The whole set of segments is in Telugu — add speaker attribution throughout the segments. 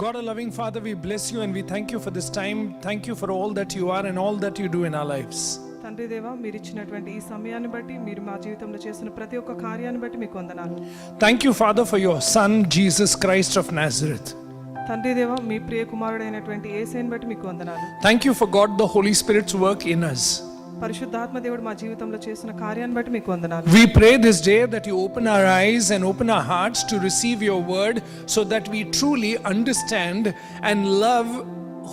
Speaker 1: God, our loving Father, we bless you and we thank you for this time. Thank you for all that you are and all that you do in our lives.
Speaker 2: తండ్రి దేవా, మీరు ఇచ్చినటువంటి ఈ సమయాన్ని బట్టి, మీరు మా జీవితంలో చేసిన ప్రతి ఒక్క కార్యాన్ని బట్టి మీకు వందనాలు.
Speaker 1: Thank you, Father, for your Son, Jesus Christ of Nazareth.
Speaker 2: తండ్రి దేవా, మీ ప్రియ కుమారుడైనటువంటి యేసుని బట్టి మీకు వందనాలు.
Speaker 1: Thank you for God, the Holy Spirit's work in us.
Speaker 2: పరిశుద్ధాత్మ దేవుడు మా జీవితంలో చేసిన కార్యాన్ని బట్టి మీకు వందనాలు.
Speaker 1: We pray this day that you open our eyes and open our hearts to receive your word so that we truly understand and love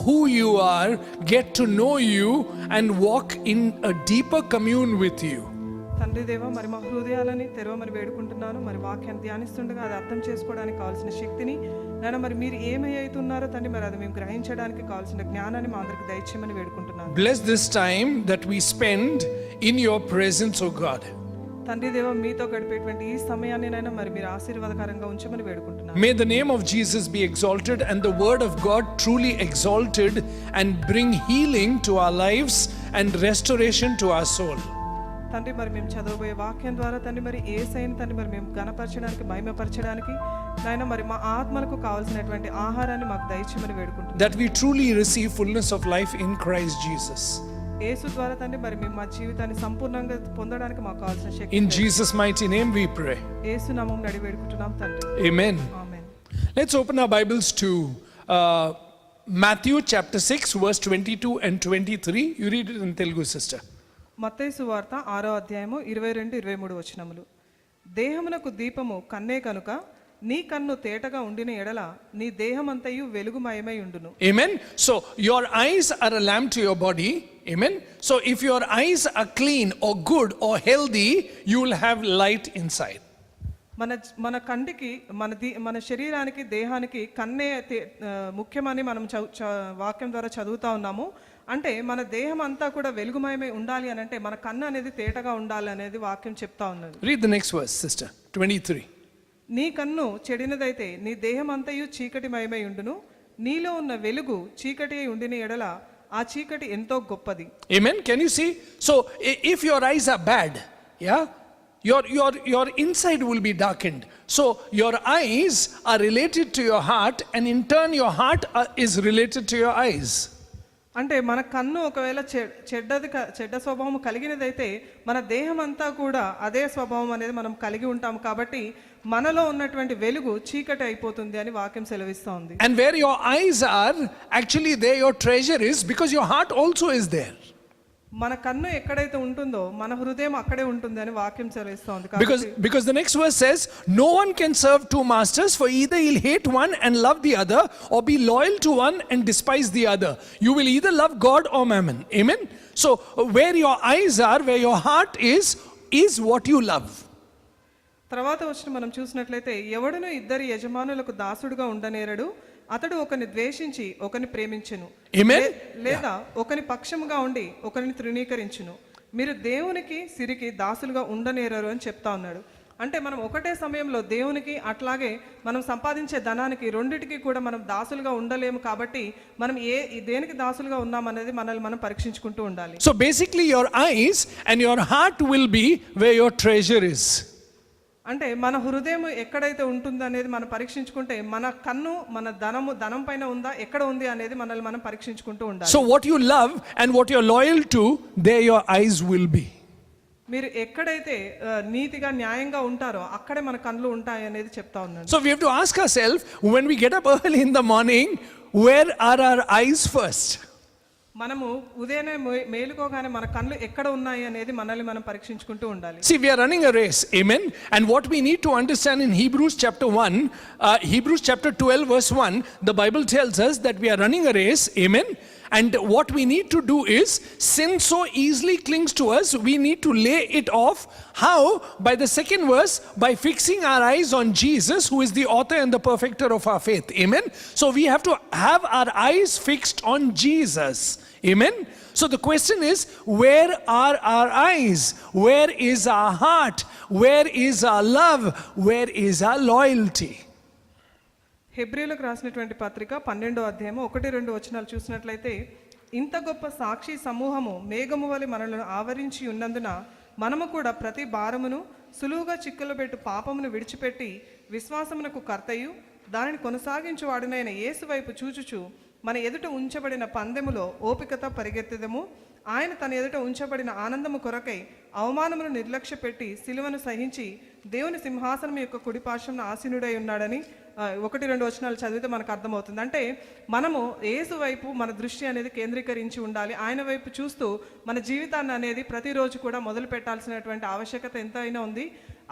Speaker 1: who you are, get to know you and walk in a deeper commune with you.
Speaker 2: తండ్రి దేవా, మరి మా హృదయాలని తెరవమని వేడుకుంటున్నాను. మరి వాక్యాన్ని ధ్యానిస్తుండగా అది అర్థం చేసుకోవడానికి కావాల్సిన శక్తిని నాన్న, మరి మీరు ఏమైతున్నారో తండ్రి, మరి అది మేము గ్రహించడానికి కావాల్సిన జ్ఞానాన్ని మా అందరికి దయచేయమని వేడుకుంటున్నాను.
Speaker 1: Bless this time that we spend in your presence, O God.
Speaker 2: తండ్రి దేవా, మీతో గడిపేటువంటి ఈ సమయాన్ని నైనా మరి మీరు ఆశీర్వాదకరంగా ఉంచమని వేడుకుంటున్నాను.
Speaker 1: May the name of Jesus be exalted and the word of God truly exalted and bring healing to our lives and restoration to our soul.
Speaker 2: తండ్రి, మరి మేము చదవబోయే వాక్యం ద్వారా తండ్రి, మరి యేసయ్యను తండ్రి మరి మేము ఘనపరచడానికి, మహిమపరచడానికి నాయన మరి మా ఆత్మలకు కావాల్సినటువంటి ఆహారాన్ని మాకు దయచేయమని వేడుకుంటున్నాను.
Speaker 1: That we truly receive fullness of life in Christ Jesus.
Speaker 2: యేసు ద్వారా తండ్రి మరి మేము మా జీవితాన్ని సంపూర్ణంగా పొందడానికి మాకు కావాల్సిన శక్తి.
Speaker 1: In Jesus' mighty name we pray.
Speaker 2: యేసు నామమున అడిగి వేడుకుంటున్నాం తండ్రి.
Speaker 1: Amen.
Speaker 2: Amen.
Speaker 1: Let's open our Bibles to Matthew chapter 6 verse 22 and 23. You read it in Telugu, sister.
Speaker 2: మత్తయి సువార్త 6వ అధ్యాయము 22-23 వచనములు. దేహమునకు దీపము కన్నే కనుక నీ కన్ను తేటగా ఉండిన ఎడల నీ దేహమంతయు వెలుగుమయమై ఉండును.
Speaker 1: Amen. So your eyes are a lamp to your body. Amen. So if your eyes are clean or good or healthy, you will have light inside.
Speaker 2: మన కంటికి మన శరీరానికి దేహానికి కన్నే ముఖ్యమని మనం వాక్యం ద్వారా చదువుతా ఉన్నాము. అంటే మన దేహం అంతా కూడా వెలుగుమయమై ఉండాలి అని అంటే మన కన్ను అనేది తేటగా ఉండాలి అనేది వాక్యం చెప్తా ఉన్నది.
Speaker 1: Read the next verse, sister. 23.
Speaker 2: నీ కన్ను చెడినదైతే నీ దేహం అంతయు చీకటిమయమై ఉండును. నీలో ఉన్న వెలుగు చీకటి అయి ఉండిన ఎడల ఆ చీకటి ఎంతో గొప్పది.
Speaker 1: Amen. Can you see? So if your eyes are bad, yeah, your inside will be darkened. So your eyes are related to your heart and in turn your heart is related to your eyes.
Speaker 2: అంటే మన కన్ను ఒకవేళ చెడ్డ స్వభావం కలిగినదైతే మన దేహం అంతా కూడా అదే స్వభావం అనేది మనం కలిగి ఉంటాం. కాబట్టి మనలో ఉన్నటువంటి వెలుగు చీకటి అయిపోతుంది అని వాక్యం సెలవిస్తూ ఉంది.
Speaker 1: And where your eyes are, actually there your treasure is, because your heart also is there.
Speaker 2: మన కన్ను ఎక్కడైతే ఉంటుందో మన హృదయం అక్కడే ఉంటుంది అని వాక్యం సెలవిస్తోంది.
Speaker 1: Because the next verse says, no one can serve two masters, for either he'll hate one and love the other, or be loyal to one and despise the other. You will either love God or mammon. Amen. So where your eyes are, where your heart is what you love.
Speaker 2: తర్వాత వచ్చిన మనం చూసినట్లయితే ఎవడును ఇద్దరి యజమానులకు దాసుడుగా ఉండనేరడు, అతడు ఒకని ద్వేషించి ఒకని ప్రేమించును, లేదా ఒకని పక్షముగా ఉండి ఒకరిని తృణీకరించును. మీరు దేవునికి సిరికి దాసులుగా ఉండనేరరు అని చెప్తా ఉన్నాడు. అంటే మనం ఒకటే సమయంలో దేవునికి అట్లాగే మనం సంపాదించే ధనానికి రెండిటికి కూడా మనం దాసులుగా ఉండలేము. కాబట్టి మనం దేనికి దాసులుగా ఉన్నాం అనేది మనల్ని మనం పరీక్షించుకుంటూ ఉండాలి.
Speaker 1: So basically your eyes and your heart will be where your treasure is.
Speaker 2: అంటే మన హృదయం ఎక్కడైతే ఉంటుందో అనేది మనం పరీక్షించుకుంటే మన కన్ను మన ధనం పైన ఉందా, ఎక్కడ ఉంది అనేది మనల్ని మనం పరీక్షించుకుంటూ ఉండాలి.
Speaker 1: So what you love and what you're loyal to, there your eyes will be.
Speaker 2: మీరు ఎక్కడైతే నీతిగా న్యాయంగా ఉంటారో అక్కడే మన కన్నులు ఉంటాయి అనేది చెప్తా ఉన్నాను.
Speaker 1: So we have to ask ourselves, when we get up early in the morning, where are our eyes first?
Speaker 2: మనము ఉదయాన్నే మేలుకోగానే మన కళ్ళు ఎక్కడ ఉన్నాయి అనేది మనల్ని మనం పరీక్షించుకుంటూ ఉండాలి.
Speaker 1: See, we are running a race. Amen. And what we need to understand in Hebrews chapter 1, Hebrews chapter 12 verse 1, the Bible tells us that we are running a race. Amen. And what we need to do is, sin so easily clings to us, we need to lay it off. How? By the second verse, by fixing our eyes on Jesus, who is the author and the perfecter of our faith. Amen. So we have to have our eyes fixed on Jesus. Amen. So the question is, where are our eyes? Where is our heart? Where is our love? Where is our loyalty?
Speaker 2: హెబ్రీయులకు రాసినటువంటి పత్రిక 12వ అధ్యాయము 1-2 వచనాలు చూసినట్లయితే, ఇంత గొప్ప సాక్షి సమూహము మేఘము వలె మనలను ఆవరించి ఉన్నందున మనము కూడా ప్రతి భారమును సులువుగా చిక్కులు పెట్టు పాపమును విడిచిపెట్టి విశ్వాసమునకు కర్తయు దానిని కొనసాగించు వాడునైన యేసు వైపు చూచుచు మన ఎదుట ఉంచబడిన పందెములో ఓపికతో పరిగెత్తెదము. ఆయన తన ఎదుట ఉంచబడిన ఆనందము కొరకై అవమానమును నిర్లక్ష్య పెట్టి సిలువను సహించి దేవుని సింహాసనం యొక్క కుడిపార్శ్వమున ఆసీనుడై ఉన్నాడని 1-2 వచనాలు చదివితే మనకు అర్థమవుతుంది. అంటే మనము యేసు వైపు మన దృష్టి అనేది కేంద్రీకరించి ఉండాలి. ఆయన వైపు చూస్తూ మన జీవితాన్ని అనేది ప్రతిరోజు కూడా మొదలు పెట్టాల్సినటువంటి ఆవశ్యకత ఎంతైనా ఉంది.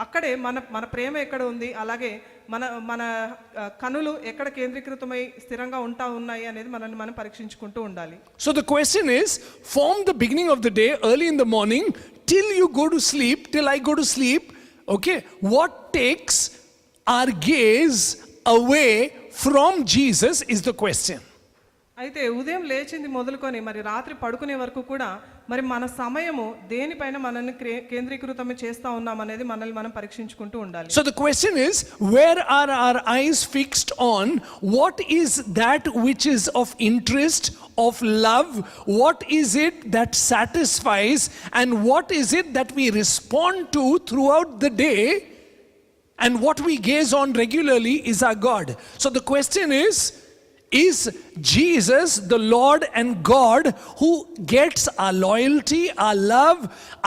Speaker 2: అక్కడే మన ప్రేమ ఎక్కడ ఉంది, అలాగే మన కనులు ఎక్కడ కేంద్రీకృతమై స్థిరంగా ఉన్నాయి అనేది మనల్ని మనం పరీక్షించుకుంటూ ఉండాలి.
Speaker 1: So the question is, from the beginning of the day, early in the morning, till you go to sleep, till I go to sleep, okay, what takes our gaze away from Jesus is the question.
Speaker 2: అయితే ఉదయం లేచింది మొదలుకొని మరి రాత్రి పడుకునే వరకు కూడా మరి మన సమయము దేనిపైన మనల్ని కేంద్రీకృతం చేస్తా ఉన్నాం అనేది మనల్ని మనం పరీక్షించుకుంటూ ఉండాలి.
Speaker 1: So the question is, where are our eyes fixed on? What is that which is of interest, of love? What is it that satisfies, and what is it that we respond to throughout the day? And what we gaze on regularly is our God. So the question is Jesus the Lord and God who gets our loyalty, our love?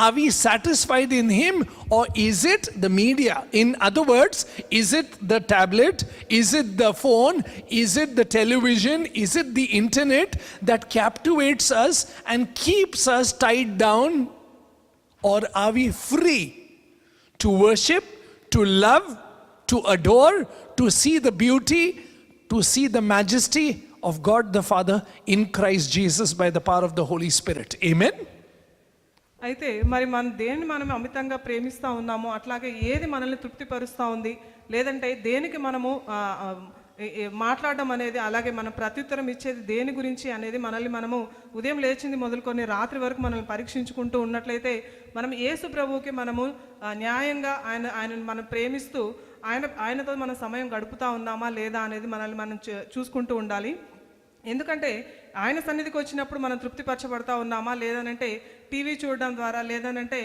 Speaker 1: Are we satisfied in Him, or is it the media? In other words, is it the tablet? Is it the phone? Is it the television? Is it the internet that captivates us and keeps us tied down? Or are we free to worship, to love, to adore, to see the beauty, to see the majesty of God the Father in Christ Jesus by the power of the Holy Spirit? Amen.
Speaker 2: అయితే మరి దేన్ని మనం అమితంగా ప్రేమిస్తూ ఉన్నామో, అట్లాగే ఏది మనల్ని తృప్తిపరుస్తూ ఉంది, లేదంటే దేనికి మనము మాట్లాడడం అనేది, అలాగే మనం ప్రత్యుత్తరం ఇచ్చేది దేని గురించి అనేది మనల్ని మనము ఉదయం లేచింది మొదలుకొని రాత్రి వరకు మనల్ని పరీక్షించుకుంటూ ఉన్నట్లయితే మనం యేసు ప్రభువుకి మనము న్యాయంగా ఆయనను మనం ప్రేమిస్తూ ఆయనతో మన సమయం గడుపుతా ఉన్నామా లేదా అనేది మనల్ని మనం చూసుకుంటూ ఉండాలి. ఎందుకంటే ఆయన సన్నిధికి వచ్చినప్పుడు మనం తృప్తిపరచబడతా ఉన్నామా లేదనంటే టీవీ చూడడం ద్వారా, లేదనంటే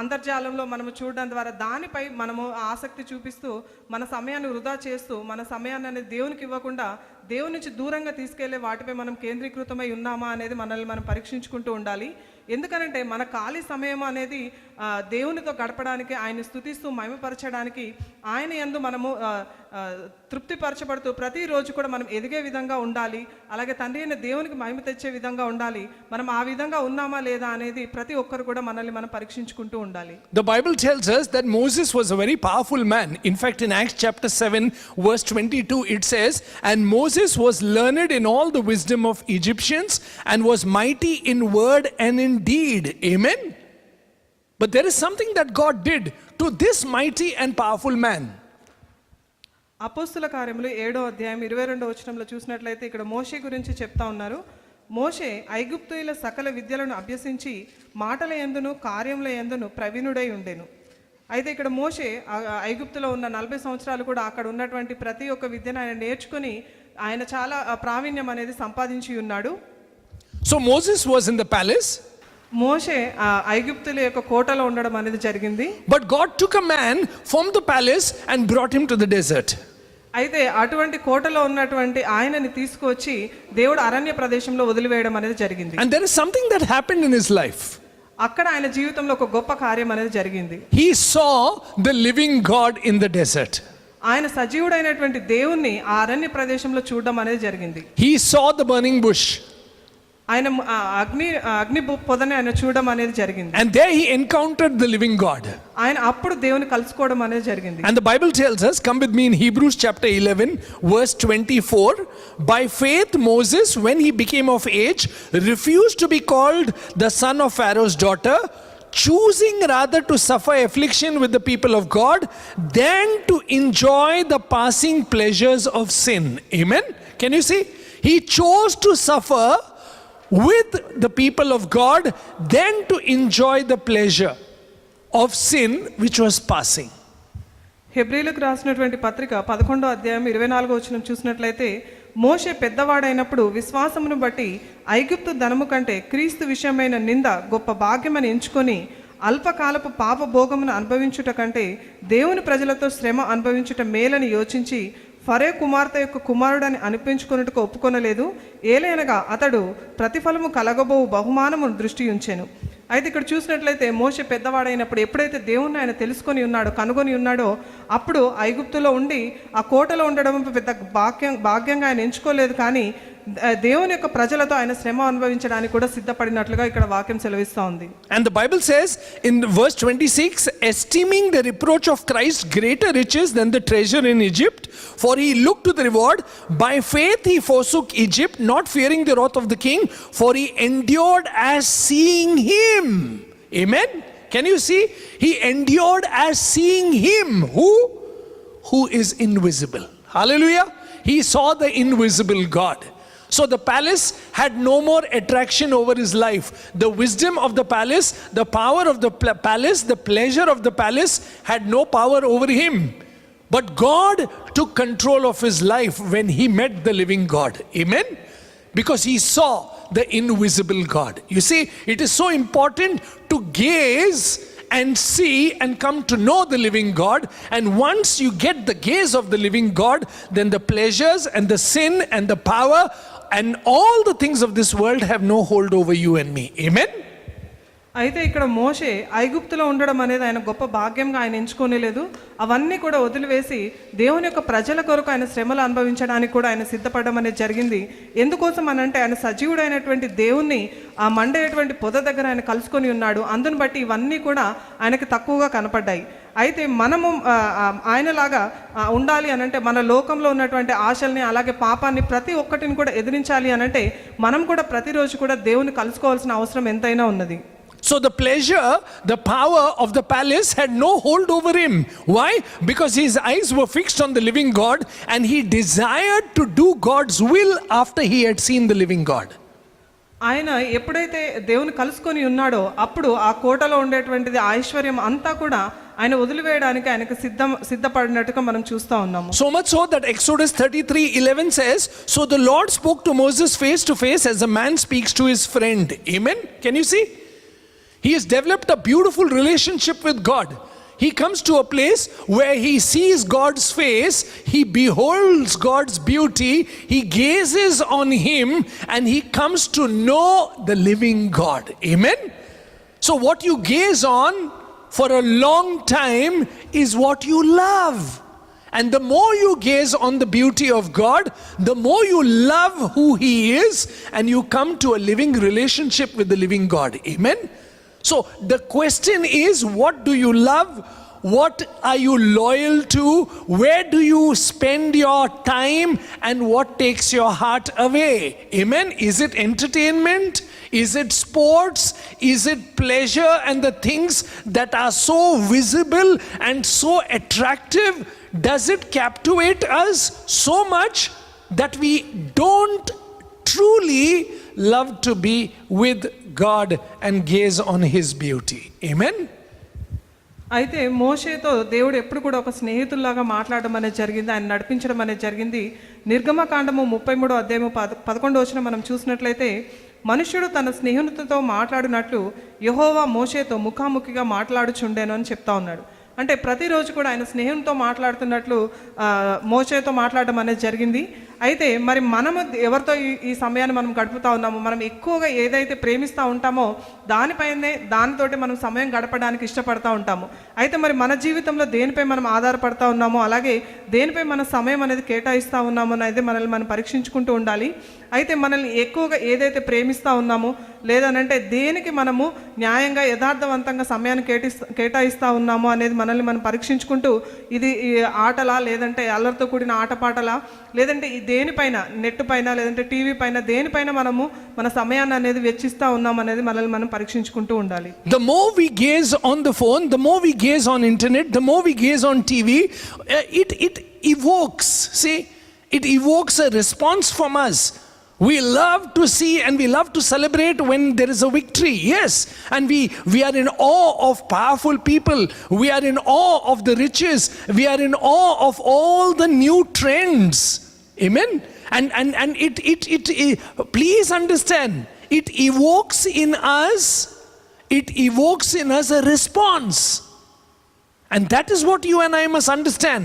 Speaker 2: అంతర్జాలంలో మనము చూడడం ద్వారా దానిపై మనము ఆసక్తి చూపిస్తూ మన సమయాన్ని వృధా చేస్తూ మన సమయాన్ని అనేది దేవునికి ఇవ్వకుండా దేవుని నుంచి దూరంగా తీసుకెళ్లే వాటిపై మనం కేంద్రీకృతమై ఉన్నామా అనేది మనల్ని మనం పరీక్షించుకుంటూ ఉండాలి. ఎందుకనంటే మన ఖాళీ సమయం అనేది దేవునితో గడపడానికి, ఆయన స్తుతిస్తూ మహిమపరచడానికి, ఆయన యందు మనము తృప్తిపరచబడుతూ ప్రతిరోజు కూడా మనం ఎదిగే విధంగా ఉండాలి. అలాగే తండ్రి అయిన దేవునికి మహిమ తెచ్చే విధంగా ఉండాలి. మనం ఆ విధంగా ఉన్నామా లేదా అనేది ప్రతి ఒక్కరు కూడా మనల్ని మనం పరీక్షించుకుంటూ ఉండాలి.
Speaker 1: The Bible tells us that Moses was a very powerful man. In fact, in Acts chapter 7 verse 22 it says, and Moses was learned in all the wisdom of Egyptians and was mighty in word and in deed. Amen. But there is something that God did to this mighty and powerful man.
Speaker 2: అపోస్తుల కార్యములు 7వ అధ్యాయం 22వ వచనంలో చూసినట్లయితే ఇక్కడ మోషే గురించి చెప్తా ఉన్నారు. మోషే ఐగుప్తీయుల సకల విద్యలను అభ్యసించి మాటల యందును కార్యముల యందును ప్రవీణుడై ఉండెను. అయితే ఇక్కడ మోషే ఐగుప్తులో ఉన్న 40 సంవత్సరాలు కూడా అక్కడ ఉన్నటువంటి ప్రతి ఒక్క విద్యను ఆయన నేర్చుకుని ఆయన చాలా ప్రావీణ్యం అనేది సంపాదించి ఉన్నాడు.
Speaker 1: So Moses was in the palace.
Speaker 2: మోషే ఐగుప్తుల యొక్క కోటలో ఉండడం అనేది జరిగింది.
Speaker 1: But God took a man from the palace and brought him to the desert.
Speaker 2: అయితే అటువంటి కోటలో ఉన్నటువంటి ఆయనని తీసుకొచ్చి దేవుడు అరణ్య ప్రదేశంలో వదిలివేయడం అనేది జరిగింది.
Speaker 1: And there is something that happened in his life.
Speaker 2: అక్కడ ఆయన జీవితంలో ఒక గొప్ప కార్యం అనేది జరిగింది.
Speaker 1: He saw the living God in the desert.
Speaker 2: ఆయన సజీవుడైనటువంటి దేవుణ్ణి ఆ అరణ్య ప్రదేశంలో చూడడం అనేది జరిగింది.
Speaker 1: He saw the burning bush.
Speaker 2: ఆయన అగ్ని పొదని ఆయన చూడడం అనేది జరిగింది.
Speaker 1: And there he encountered the living God.
Speaker 2: ఆయన అప్పుడు దేవుని కలుసుకోవడం అనేది జరిగింది.
Speaker 1: And the Bible tells us, come with me in Hebrews chapter 11 verse 24, by faith Moses, when he became of age, refused to be called the son of Pharaoh's daughter, choosing rather to suffer affliction with the people of God than to enjoy the passing pleasures of sin. Amen. Can you see? He chose to suffer with the people of God than to enjoy the pleasure of sin which was passing.
Speaker 2: హెబ్రీలకు రాసినటువంటి పత్రిక 11వ అధ్యాయం 24వ వచనం చూసినట్లయితే, మోషే పెద్దవాడైనప్పుడు విశ్వాసమును బట్టి ఐగుప్తు ధనము కంటే క్రీస్తు విషయమైన నింద గొప్ప భాగ్యమని ఎంచుకొని అల్పకాలపు పాప భోగమును అనుభవించుట కంటే దేవుని ప్రజలతో శ్రమ అనుభవించుట మేలని యోచించి ఫరే కుమార్తె యొక్క కుమారుడని అనిపించుకొనుటకు ఒప్పుకొనలేదు. ఏలైనగా అతడు ప్రతిఫలము కలగబోవు బహుమానమును దృష్టి ఉంచెను. అయితే ఇక్కడ చూసినట్లయితే మోషే పెద్దవాడైనప్పుడు ఎప్పుడైతే దేవుణ్ణి ఆయన తెలుసుకొని ఉన్నాడో, కనుగొని ఉన్నాడో, అప్పుడు ఐగుప్తులో ఉండి ఆ కోటలో ఉండడం పెద్ద భాగ్యంగా ఆయన ఎంచుకోలేదు. కానీ దేవుని యొక్క ప్రజలతో ఆయన శ్రమ అనుభవించడానికి కూడా సిద్ధపడినట్లుగా ఇక్కడ వాక్యం సెలవిస్తూ ఉంది.
Speaker 1: And the Bible says in verse 26, esteeming the reproach of Christ greater riches than the treasure in Egypt, for he looked to the reward. By faith he forsook Egypt, not fearing the wrath of the king, for he endured as seeing him. Amen. Can you see? He endured as seeing him. Who is invisible. Hallelujah. He saw the invisible God. So the palace had no more attraction over his life. The wisdom of the palace, the power of the palace, the pleasure of the palace had no power over him. But God took control of his life when he met the living God. Amen? Because he saw the invisible God. You see, it is so important to gaze and see and come to know the living God. And once you get the gaze of the living God, then the pleasures and the sin and the power and all the things of this world have no hold over you and me. Amen?
Speaker 2: అయితే ఇక్కడ మోషే ఐగుప్తులో ఉండడం అనేది ఆయన గొప్ప భాగ్యంగా ఆయన ఎంచుకోలేదు. అవన్నీ కూడా వదిలివేసి దేవుని యొక్క ప్రజల కొరకు ఆయన శ్రమలు అనుభవించడానికి కూడా ఆయన సిద్ధపడడం అనేది జరిగింది. ఎందుకోసం అనంటే ఆయన సజీవుడైనటువంటి దేవుణ్ణి ఆ మండేటువంటి పొద దగ్గర ఆయన కలుసుకొని ఉన్నాడు. అందుని బట్టి ఇవన్నీ కూడా ఆయనకి తక్కువగా కనపడ్డాయి. అయితే మనము ఆయనలాగా ఉండాలి అనంటే మన లోకంలో ఉన్నటువంటి ఆశల్ని అలాగే పాపాన్ని ప్రతి ఒక్కటిని కూడా ఎదిరించాలి అనంటే మనం కూడా ప్రతిరోజు కూడా దేవుని కలుసుకోవాల్సిన అవసరం ఎంతైనా ఉన్నది.
Speaker 1: So the pleasure, the power of the palace had no hold over him. Why? Because his eyes were fixed on the living God and he desired to do God's will after he had seen the living God.
Speaker 2: ఆయన ఎప్పుడైతే దేవుని కలుసుకొని ఉన్నాడో అప్పుడు ఆ కోటలో ఉండేటువంటిది ఐశ్వర్యం అంతా కూడా ఆయన వదిలివేయడానికి ఆయనకు సిద్ధపడినట్టుగా మనం చూస్తూ ఉన్నాము.
Speaker 1: So much so that Exodus 33:11 says, so the Lord spoke to Moses face to face as a man speaks to his friend. Amen? Can you see? He has developed a beautiful relationship with God. He comes to a place where he sees God's face, he beholds God's beauty, he gazes on him, and he comes to know the living God. Amen? So what you gaze on for a long time is what you love. And the more you gaze on the beauty of God, the more you love who he is, and you come to a living relationship with the living God. Amen? So the question is, what do you love? What are you loyal to? Where do you spend your time? And what takes your heart away? Amen? Is it entertainment? Is it sports? Is it pleasure and the things that are so visible and so attractive? Does it captivate us so much that we don't truly love to be with God and gaze on his beauty? Amen?
Speaker 2: అయితే మోషేతో దేవుడు ఎప్పుడు కూడా ఒక స్నేహితుల్లాగా మాట్లాడడం అనేది జరిగింది, ఆయన నడిపించడం అనేది జరిగింది. నిర్గమకాండము 33వ అధ్యాయము 11వ వచనం మనం చూసినట్లయితే, మనుష్యుడు తన స్నేహితులతో మాట్లాడినట్లు యెహోవా మోషేతో ముఖాముఖిగా మాట్లాడుచుండెను అని చెప్తా ఉన్నాడు. అంటే ప్రతిరోజు కూడా ఆయన స్నేహంతో మాట్లాడుతున్నట్లు మోషేతో మాట్లాడడం అనేది జరిగింది. అయితే మరి మనము ఎవరితో ఈ సమయాన్ని మనం గడుపుతూ ఉన్నామో, మనం ఎక్కువగా ఏదైతే ప్రేమిస్తూ ఉంటామో దానితోటి మనం సమయం గడపడానికి ఇష్టపడతా ఉంటాము. అయితే మరి మన జీవితంలో దేనిపై మనం ఆధారపడతా ఉన్నామో, అలాగే దేనిపై మన సమయం అనేది కేటాయిస్తూ ఉన్నామో అనేది మనల్ని మనం పరీక్షించుకుంటూ ఉండాలి. అయితే మనల్ని ఎక్కువగా ఏదైతే ప్రేమిస్తూ ఉన్నామో, లేదనంటే దేనికి మనము న్యాయంగా యథార్థవంతంగా సమయాన్ని కేటాయిస్తూ ఉన్నామో అనేది మనల్ని మనం పరీక్షించుకుంటూ, ఇది ఆటలా, లేదంటే అల్లరితో కూడిన ఆటపాటలా, లేదంటే దేనిపైన, నెట్ పైన, లేదంటే టీవీ పైన, దేనిపైన మనము మన సమయాన్ని అనేది వెచ్చిస్తూ ఉన్నాం అనేది మనల్ని మనం పరీక్షించుకుంటూ ఉండాలి.
Speaker 1: The more we gaze on the phone, the more we gaze on internet, the more we gaze on TV, it evokes, see, it evokes a response from us. We love to see and we love to celebrate when there is a victory. Yes. And we are in awe of powerful people. We are in awe of the riches. We are in awe of all the new trends. Amen. And it please understand, it evokes in us a response. And that is what you and I must understand.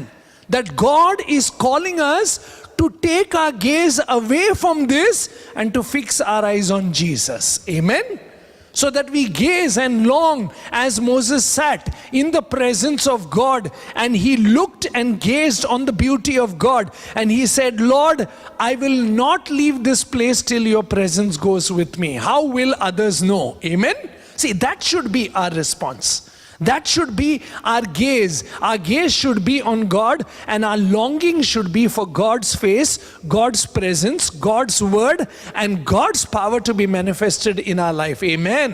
Speaker 1: That God is calling us to take our gaze away from this and to fix our eyes on Jesus. Amen? So that we gaze and long as Moses sat in the presence of God, and he looked and gazed on the beauty of God, and he said, Lord, I will not leave this place till your presence goes with me. How will others know? Amen? See, that should be our response. That should be our gaze. Our gaze should be on God, and our longing should be for God's face, God's presence, God's word, and God's power to be manifested in our life. Amen.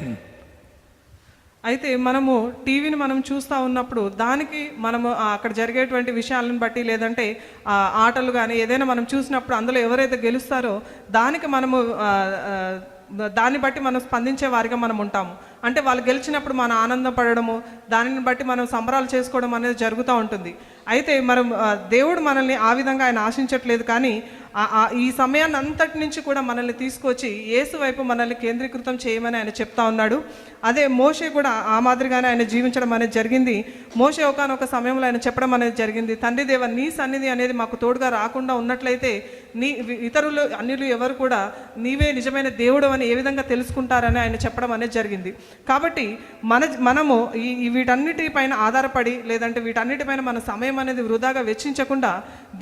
Speaker 2: అయితే మనము టీవీని మనం చూస్తూ ఉన్నప్పుడు దానికి మనము అక్కడ జరిగేటువంటి విషయాలను బట్టి లేదంటే ఆటలు కానీ ఏదైనా మనం చూసినప్పుడు అందులో ఎవరైతే గెలుస్తారో దానికి మనము దాన్ని బట్టి మనం స్పందించే వారిగా మనం ఉంటాము. అంటే వాళ్ళు గెలిచినప్పుడు మనం ఆనందం పడడము, దానిని బట్టి మనం సంబరాలు చేసుకోవడం అనేది జరుగుతూ ఉంటుంది. అయితే మనం దేవుడు మనల్ని ఆ విధంగా ఆయన ఆశించట్లేదు, కానీ ఈ సమయాన్ని అంతటి నుంచి కూడా మనల్ని తీసుకొచ్చి యేసు వైపు మనల్ని కేంద్రీకృతం చేయమని ఆయన చెప్తా ఉన్నాడు. అదే మోషే కూడా ఆ మాదిరిగానే ఆయన జీవించడం అనేది జరిగింది. మోషే ఒకానొక సమయంలో ఆయన చెప్పడం అనేది జరిగింది, తండ్రి దేవ, నీ సన్నిధి అనేది మాకు తోడుగా రాకుండా ఉన్నట్లయితే ఇతరులు అన్యులు ఎవరు కూడా నీవే నిజమైన దేవుడు అని ఏ విధంగా తెలుసుకుంటారని ఆయన చెప్పడం అనేది జరిగింది. కాబట్టి మనము వీటన్నిటిపైన ఆధారపడి లేదంటే వీటన్నిటిపైన మన సమయం అనేది వృధాగా వెచ్చించకుండా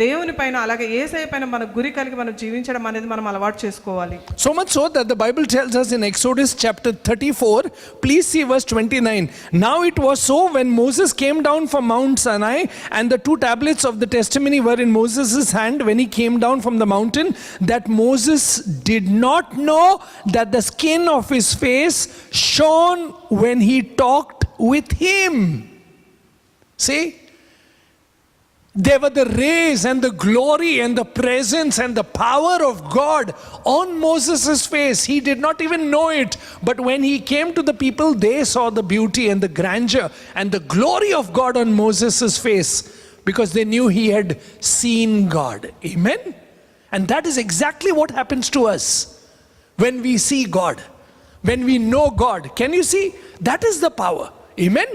Speaker 2: దేవుని పైన అలాగే యేసయ్య పైన మన గురి కలిగి మనం జీవించడం అనేది మనం అలవాటు చేసుకోవాలి.
Speaker 1: So much so that the Bible tells us in Exodus chapter 34, please see verse 29. Now it was so when Moses came down from Mount Sinai and the 2 tablets of the testimony were in Moses' hand when he came down from the mountain, that Moses did not know that the skin of his face shone when he talked with him. See? There were the rays and the glory and the presence and the power of God on Moses' face. He did not even know it. But when he came to the people, they saw the beauty and the grandeur and the glory of God on Moses' face, because they knew he had seen God. Amen? And that is exactly what happens to us when we see God, when we know God. Can you see? That is the power. Amen?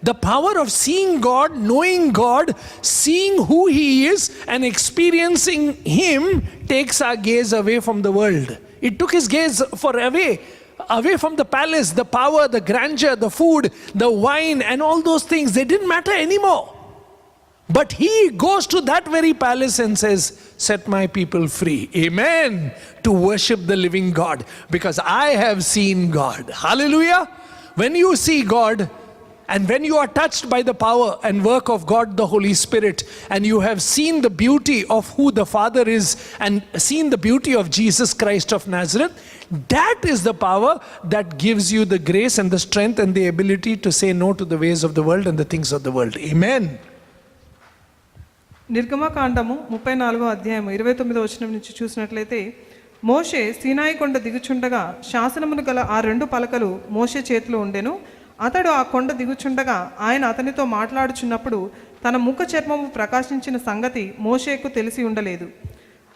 Speaker 1: The power of seeing God, knowing God, seeing who He is and experiencing Him takes our gaze away from the world. It took his gaze away from the palace, the power, the grandeur, the food, the wine and all those things. They didn't matter anymore. But he goes to that very palace and says, set my people free. Amen. To worship the living God, because I have seen God. Hallelujah. When you see God, and when you are touched by the power and work of God the Holy Spirit, and you have seen the beauty of who the Father is and seen the beauty of Jesus Christ of Nazareth, that is the power that gives you the grace and the strength and the ability to say no to the ways of the world and the things of the world. Amen.
Speaker 2: నిర్గమకాండము 34వ అధ్యాయం 29వ వచనం నుంచి చూసినట్లయితే, మోషే సీనాయి కొండ దిగుచుండగా శాసనములు గల ఆ 2 పలకలు మోషే చేతిలో ఉండెను. అతడు ఆ కొండ దిగుచుండగా ఆయన అతనితో మాట్లాడుచున్నప్పుడు తన ముఖ చర్మము ప్రకాశించిన సంగతి మోషేకు తెలిసి ఉండలేదు.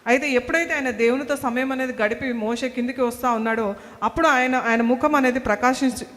Speaker 2: అయితే ఎప్పుడైతే ఆయన దేవునితో సమయం అనేది గడిపి మోషే కిందికి వస్తూ ఉన్నాడో అప్పుడు ఆయన ముఖం అనేది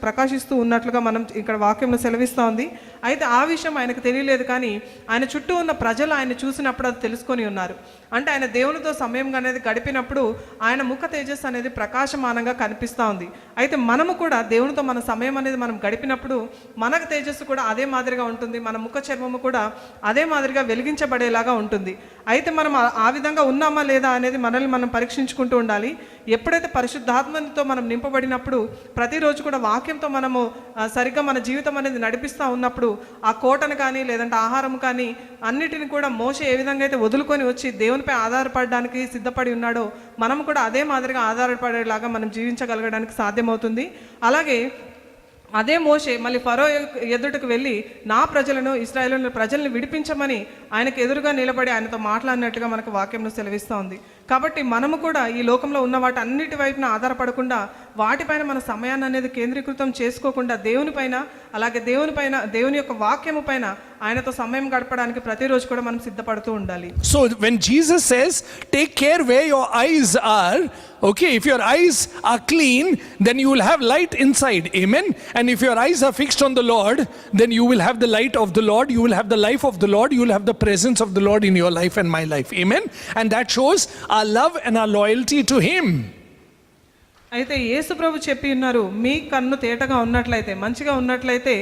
Speaker 2: ప్రకాశిస్తూ ఉన్నట్లుగా మనం ఇక్కడ వాక్యంలో సెలవిస్తూ ఉంది. అయితే ఆ విషయం ఆయనకు తెలియలేదు, కానీ ఆయన చుట్టూ ఉన్న ప్రజలు ఆయన చూసినప్పుడు అది తెలుసుకొని ఉన్నారు. అంటే ఆయన దేవునితో సమయం అనేది గడిపినప్పుడు ఆయన ముఖ తేజస్సు అనేది ప్రకాశమానంగా కనిపిస్తూ ఉంది. అయితే మనము కూడా దేవునితో మన సమయం అనేది మనం గడిపినప్పుడు మనకు తేజస్సు కూడా అదే మాదిరిగా ఉంటుంది, మన ముఖ చర్మము కూడా అదే మాదిరిగా వెలిగించబడేలాగా ఉంటుంది. అయితే మనం ఆ విధంగా ఉన్నామా లేదా అనేది మనల్ని మనం పరీక్షించుకుంటూ ఉండాలి. ఎప్పుడైతే పరిశుద్ధాత్మతో మనం నింపబడినప్పుడు ప్రతిరోజు కూడా వాక్యంతో మనము సరిగ్గా మన జీవితం అనేది నడిపిస్తూ ఉన్నప్పుడు ఆ కోటను కానీ లేదంటే ఆహారం కానీ అన్నిటిని కూడా మోషే ఏ విధంగా అయితే వదులుకొని వచ్చి దేవునిపై ఆధారపడడానికి సిద్ధపడి ఉన్నాడో మనం కూడా అదే మాదిరిగా ఆధారపడేలాగా మనం జీవించగలగడానికి సాధ్యమవుతుంది. అలాగే అదే మోషే మళ్ళీ ఫరో ఎదుటకు వెళ్ళి నా ప్రజలను ఇశ్రాయేలు ప్రజల్ని విడిపించమని ఆయనకు ఎదురుగా నిలబడి ఆయనతో మాట్లాడినట్టుగా మనకు వాక్యంలో సెలవిస్తూ ఉంది. కాబట్టి మనము కూడా ఈ లోకంలో ఉన్న వాటి అన్నిటి వైపున ఆధారపడకుండా వాటిపైన మన సమయాన్ని అనేది కేంద్రీకృతం చేసుకోకుండా దేవునిపైన అలాగే దేవుని యొక్క వాక్యము పైన ఆయనతో సమయం గడపడానికి ప్రతిరోజు కూడా మనం సిద్ధపడుతూ ఉండాలి.
Speaker 1: So when Jesus says, take care where your eyes are, okay, if your eyes are clean, then you will have light inside. Amen. And if your eyes are fixed on the Lord, then you will have the light of the Lord, you will have the life of the Lord, you will have the presence of the Lord in your life and my life. Amen. And that shows our love and our loyalty to him.
Speaker 2: అయితే యేసు ప్రభు చెప్పి ఉన్నారు, మీ కన్ను తేటగా ఉన్నట్లయితే, మంచిగా ఉన్నట్లయితే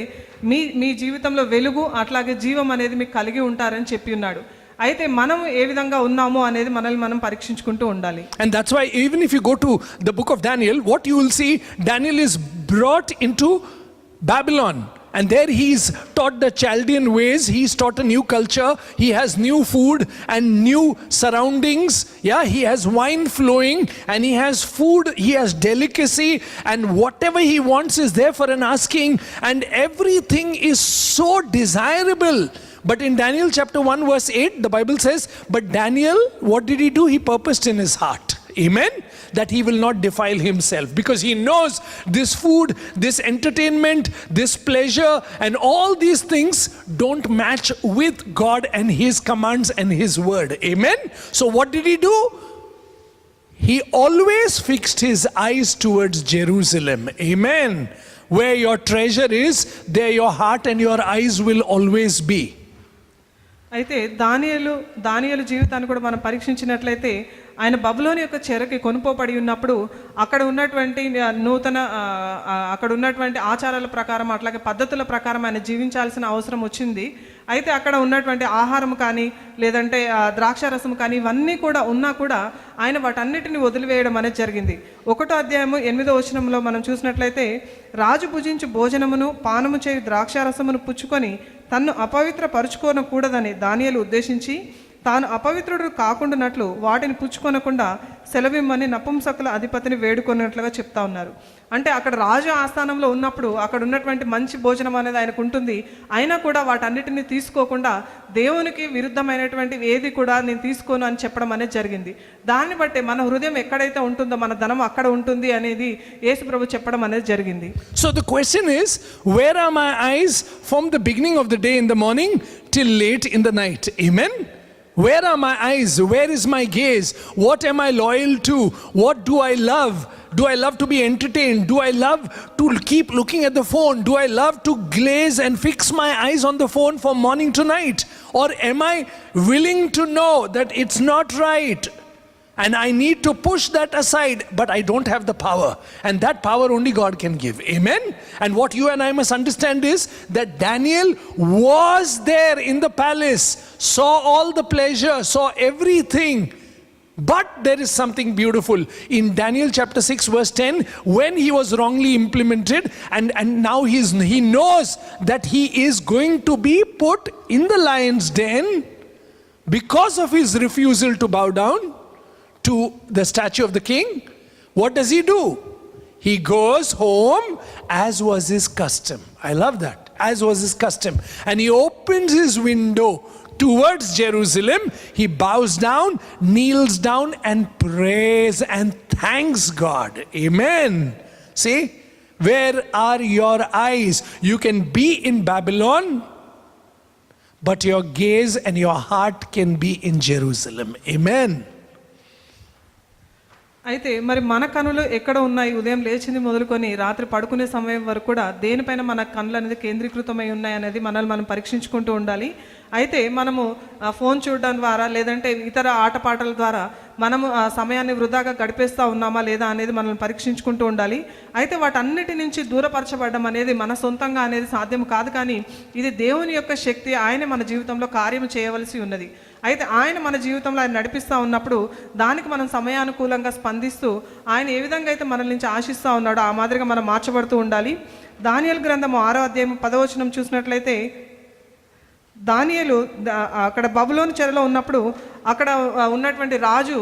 Speaker 2: మీ జీవితంలో వెలుగు అట్లాగే జీవం అనేది మీకు కలిగి ఉంటారని చెప్పి ఉన్నాడు. అయితే మనం ఏ విధంగా ఉన్నామో అనేది మనల్ని మనం పరీక్షించుకుంటూ ఉండాలి.
Speaker 1: And that's why even if you go to the book of Daniel, what you will see, Daniel is brought into Babylon. And there he is taught the Chaldean ways, he is taught a new culture, he has new food and new surroundings. Yeah, he has wine flowing and he has food, he has delicacy, and whatever he wants is there for an asking, and everything is so desirable. But in Daniel chapter 1 verse 8, the Bible says, but Daniel, what did he do? He purposed in his heart. Amen. That he will not defile himself, because he knows this food, this entertainment, this pleasure, and all these things don't match with God and his commands and his word. Amen. So what did he do? He always fixed his eyes towards Jerusalem. Amen. Where your treasure is, there your heart and your eyes will always be.
Speaker 2: అయితే దానియేలు జీవితాన్ని కూడా మనం పరీక్షించినట్లయితే, ఆయన బబులోని యొక్క చెరకి కొనుపోబడి ఉన్నప్పుడు అక్కడ ఉన్నటువంటి అక్కడ ఉన్నటువంటి ఆచారాల ప్రకారం అట్లాగే పద్ధతుల ప్రకారం ఆయన జీవించాల్సిన అవసరం వచ్చింది. అయితే అక్కడ ఉన్నటువంటి ఆహారం కానీ లేదంటే ద్రాక్షారసం కానీ ఇవన్నీ కూడా ఉన్నా కూడా ఆయన వాటన్నిటిని వదిలివేయడం అనేది జరిగింది. 1వ అధ్యాయము 8వ వచనంలో మనం చూసినట్లయితే, రాజు భుజించు భోజనమును పానము చేయు ద్రాక్షారసమును పుచ్చుకొని తన్ను అపవిత్ర పరుచుకోనకూడదని దానియేలు ఉద్దేశించి తాను అపవిత్రుడు కాకుండానట్లు వాటిని పుచ్చుకొనకుండా సెలవిమ్మని నపుంసకుల అధిపతిని వేడుకొన్నట్లుగా చెప్తా ఉన్నారు. అంటే అక్కడ రాజు ఆస్థానంలో ఉన్నప్పుడు అక్కడ ఉన్నటువంటి మంచి భోజనం అనేది ఆయనకు ఉంటుంది, అయినా కూడా వాటన్నిటిని తీసుకోకుండా దేవునికి విరుద్ధమైనటువంటి ఏది కూడా నేను తీసుకోను అని చెప్పడం అనేది జరిగింది. దాన్ని బట్టి మన హృదయం ఎక్కడైతే ఉంటుందో మన ధనం అక్కడ ఉంటుంది అనేది యేసు ప్రభు చెప్పడం అనేది జరిగింది.
Speaker 1: So the question is, where are my eyes from the beginning of the day in the morning till late in the night? Amen. Where are my eyes? Where is my gaze? What am I loyal to? What do I love? Do I love to be entertained? Do I love to keep looking at the phone? Do I love to glaze and fix my eyes on the phone from morning to night? Or am I willing to know that it's not right and I need to push that aside, but I don't have the power, and that power only God can give. Amen. And what you and I must understand is that Daniel was there in the palace, saw all the pleasure, saw everything, but there is something beautiful in Daniel chapter 6 verse 10, when he was wrongly implemented and now he knows that he is going to be put in the lion's den because of his refusal to bow down to the statue of the king. What does he do? He goes home as was his custom. I love that. As was his custom. And he opens his window towards Jerusalem. He bows down, kneels down and prays and thanks God. Amen. See, where are your eyes? You can be in Babylon, but your gaze and your heart can be in Jerusalem. Amen.
Speaker 2: అయితే మరి మన కనులు ఎక్కడ ఉన్నాయి? ఉదయం లేచింది మొదలుకొని రాత్రి పడుకునే సమయం వరకు కూడా దేనిపైన మన కనులు అనేది కేంద్రీకృతమై ఉన్నాయి అనేది మనల్ని మనం పరీక్షించుకుంటూ ఉండాలి. అయితే మనము ఫోన్ చూడడం ద్వారా లేదంటే ఇతర ఆటపాటల ద్వారా మనము ఆ సమయాన్ని వృధాగా గడిపేస్తూ ఉన్నామా లేదా అనేది మనం పరీక్షించుకుంటూ ఉండాలి. అయితే వాటన్నిటి నుంచి దూరపరచబడడం అనేది మన సొంతంగా అనేది సాధ్యం కాదు, కానీ ఇది దేవుని యొక్క శక్తి. ఆయన మన జీవితంలో కార్యం చేయవలసి ఉన్నది. అయితే ఆయన మన జీవితంలో ఆయన నడిపిస్తూ ఉన్నప్పుడు దానికి మనం సమయానుకూలంగా స్పందిస్తూ ఆయన ఏ విధంగా అయితే మన నుంచి ఆశిస్తూ ఉన్నాడో ఆ మాదిరిగా మనం మార్చబడుతూ ఉండాలి. దానియేలు గ్రంథము 6వ అధ్యాయం 10వ వచనం చూసినట్లయితే, దానియేలు అక్కడ బబులోను చెరలో ఉన్నప్పుడు అక్కడ ఉన్నటువంటి రాజు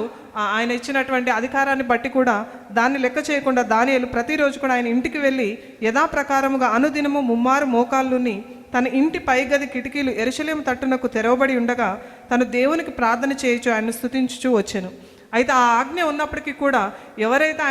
Speaker 2: ఆయన ఇచ్చినటువంటి అధికారాన్ని బట్టి కూడా దాన్ని లెక్క చేయకుండా దానియేలు ప్రతిరోజు కూడా ఆయన ఇంటికి వెళ్ళి యథాప్రకారముగా అనుదినము 3 మారు మోకాళ్ళుని తన ఇంటి పైగది కిటికీలు యెరూషలేము తట్టునకు తెరవబడి ఉండగా తను దేవునికి ప్రార్థన చేయొచ్చు ఆయన స్తుతించుచూ వచ్చెను. అయితే ఆ ఆజ్ఞ ఉన్నప్పటికీ కూడా ఎవరైతే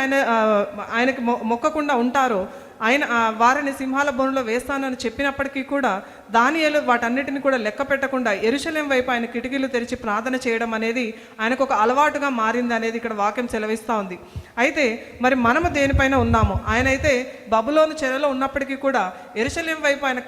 Speaker 2: ఆయనకి మొక్కకుండా ఉంటారో ఆయన వారిని సింహాల బోనులో వేస్తానని చెప్పినప్పటికీ కూడా దానియేలు వాటన్నిటిని కూడా లెక్క పెట్టకుండా యెరూషలేం వైపు ఆయన కిటికీలు తెరిచి ప్రార్థన చేయడం అనేది ఆయనకు ఒక అలవాటుగా మారింది అనేది ఇక్కడ వాక్యం సెలవిస్తూ ఉంది. అయితే మరి మనము దేనిపైన ఉన్నాము? ఆయన అయితే బబులోను చెరలో ఉన్నప్పటికీ కూడా యెరూషలేం వైపు ఆయన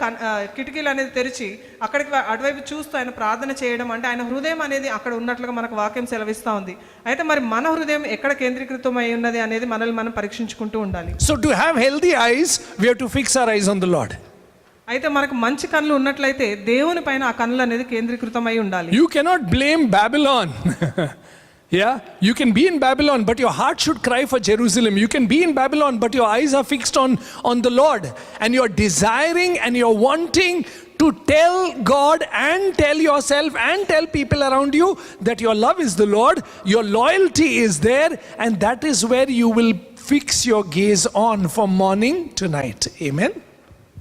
Speaker 2: కిటికీలు అనేది తెరిచి అక్కడికి అటువైపు చూస్తూ ఆయన ప్రార్థన చేయడం అంటే ఆయన హృదయం అనేది అక్కడ ఉన్నట్లుగా మనకు వాక్యం సెలవిస్తూ ఉంది. అయితే మరి మన హృదయం ఎక్కడ కేంద్రీకృతమై ఉన్నది అనేది మనల్ని మనం పరీక్షించుకుంటూ ఉండాలి.
Speaker 1: So to have healthy eyes, we have to fix our eyes on the Lord.
Speaker 2: అయితే మనకు మంచి కన్నులు ఉన్నట్లయితే దేవుని పైన ఆ కన్నులు అనేది కేంద్రీకృతమై ఉండాలి.
Speaker 1: You cannot blame Babylon. Yeah, you can be in Babylon, but your heart should cry for Jerusalem. You can be in Babylon, but your eyes are fixed on the Lord, and you're desiring and you're wanting to tell God and tell yourself and tell people around you that your love is the Lord, your loyalty is there, and that is where you will fix your gaze on from morning to night. Amen.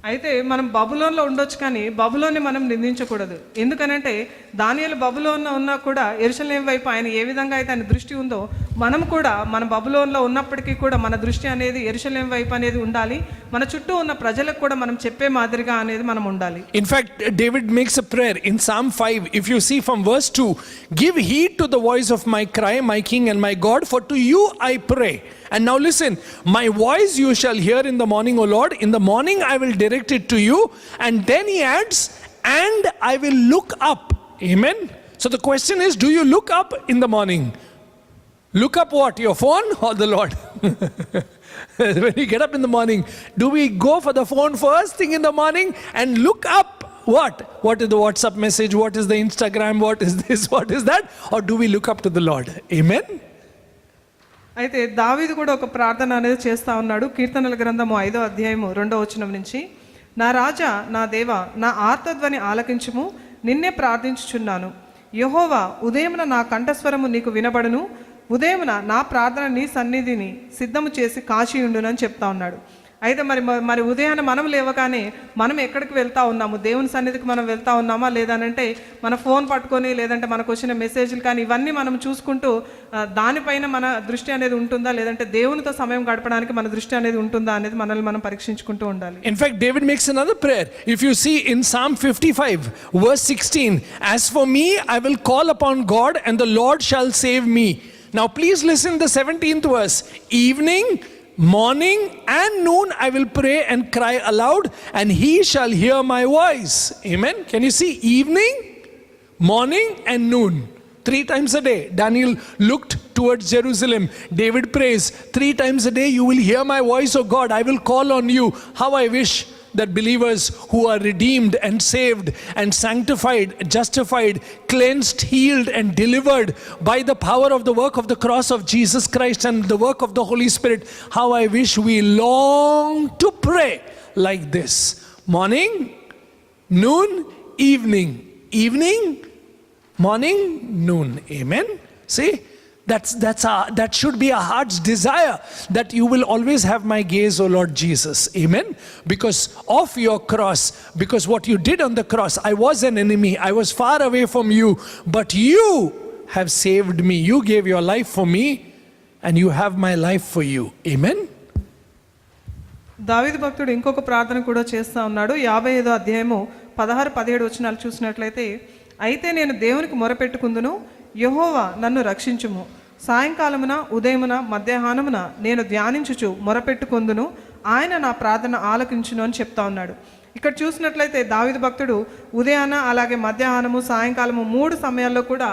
Speaker 2: అయితే మనం బబులోన్లో ఉండొచ్చు కానీ బబులోన్ని మనం నిందించకూడదు. ఎందుకనంటే దానియేలు బబులోన్లో ఉన్నా కూడా యెరూషలేం వైపు ఆయన ఏ విధంగా అయితే ఆయన దృష్టి ఉందో మనం కూడా మన బబులోన్లో ఉన్నప్పటికీ కూడా మన దృష్టి అనేది యెరూషలేం వైపు అనేది ఉండాలి. మన చుట్టూ ఉన్న ప్రజలకు కూడా మనం చెప్పే మాదిరిగా అనేది మనం ఉండాలి.
Speaker 1: In fact, David makes a prayer in Psalm 5. If you see from verse 2, give heed to the voice of my cry, my King and my God, for to you I pray. And now listen, my voice you shall hear in the morning, O Lord. In the morning I will direct it to you. And then he adds, and I will look up. Amen. So the question is, do you look up in the morning? Look up what? Your phone or the Lord? When you get up in the morning, do we go for the phone first thing in the morning and look up? What? What is the WhatsApp message? What is the Instagram? What is this? What is that? Or do we look up to the Lord? Amen.
Speaker 2: అయితే దావీదు కూడా ఒక ప్రార్థన అనేది చేస్తూ ఉన్నాడు. కీర్తనల గ్రంథము 5వ అధ్యాయము 2వ వచనం నుంచి, నా రాజా నా దేవా నా ఆర్తధ్వని ఆలకించుము, నిన్నే ప్రార్థించుచున్నాను. యెహోవా ఉదయమున నా కంఠస్వరము నీకు వినబడును, ఉదయమున నా ప్రార్థన నీ సన్నిధిని సిద్ధము చేసి కాచియుండునని చెప్తా ఉన్నాడు. అయితే మరి ఉదయాన్నే మనం లేవగానే మనం ఎక్కడికి వెళ్తా ఉన్నాము? దేవుని సన్నిధికి మనం వెళ్తా ఉన్నామా లేదనంటే మన ఫోన్ పట్టుకొని లేదంటే మనకు వచ్చిన మెసేజ్లు కానీ ఇవన్నీ మనం చూసుకుంటూ దానిపైన మన దృష్టి అనేది ఉంటుందా లేదంటే దేవునితో సమయం గడపడానికి మన దృష్టి అనేది ఉంటుందా అనేది మనల్ని మనం పరీక్షించుకుంటూ ఉండాలి.
Speaker 1: In fact, David makes another prayer. If you see in Psalm 55 verse 16, as for me I will call upon God and the Lord shall save me. Now please listen the 17th verse. Evening, morning and noon I will pray and cry aloud, and he shall hear my voice. Amen. Can you see? Evening, morning and noon, 3 times a day. Daniel looked towards Jerusalem. David prays, 3 times a day you will hear my voice, O God. I will call on you. How I wish that believers who are redeemed and saved and sanctified, justified, cleansed, healed and delivered by the power of the work of the cross of Jesus Christ and the work of the Holy Spirit, how I wish we long to pray like this. Morning, noon, evening. Evening, morning, noon. Amen. See? That should be our heart's desire, that you will always have my gaze, O Lord Jesus. Amen. Because of your cross, because what you did on the cross, I was an enemy, I was far away from you, but you have saved me. You gave your life for me, and you have my life for you. Amen.
Speaker 2: దావీదు భక్తుడు ఇంకొక ప్రార్థన కూడా చేస్తూ ఉన్నాడు. 55వ అధ్యాయము 16-17 వచనాలు చూసినట్లయితే, అయితే నేను దేవునికి మొరపెట్టుకుందును, యెహోవా నన్ను రక్షించుము. సాయంకాలమున ఉదయమున మధ్యాహ్నమున నేను ధ్యానించుచు మొరపెట్టుకొందును, ఆయన నా ప్రార్థన ఆలకించును అని చెప్తా ఉన్నాడు. ఇక్కడ చూసినట్లయితే దావీదు భక్తుడు ఉదయాన అలాగే మధ్యాహ్నము సాయంకాలము 3 సమయాల్లో కూడా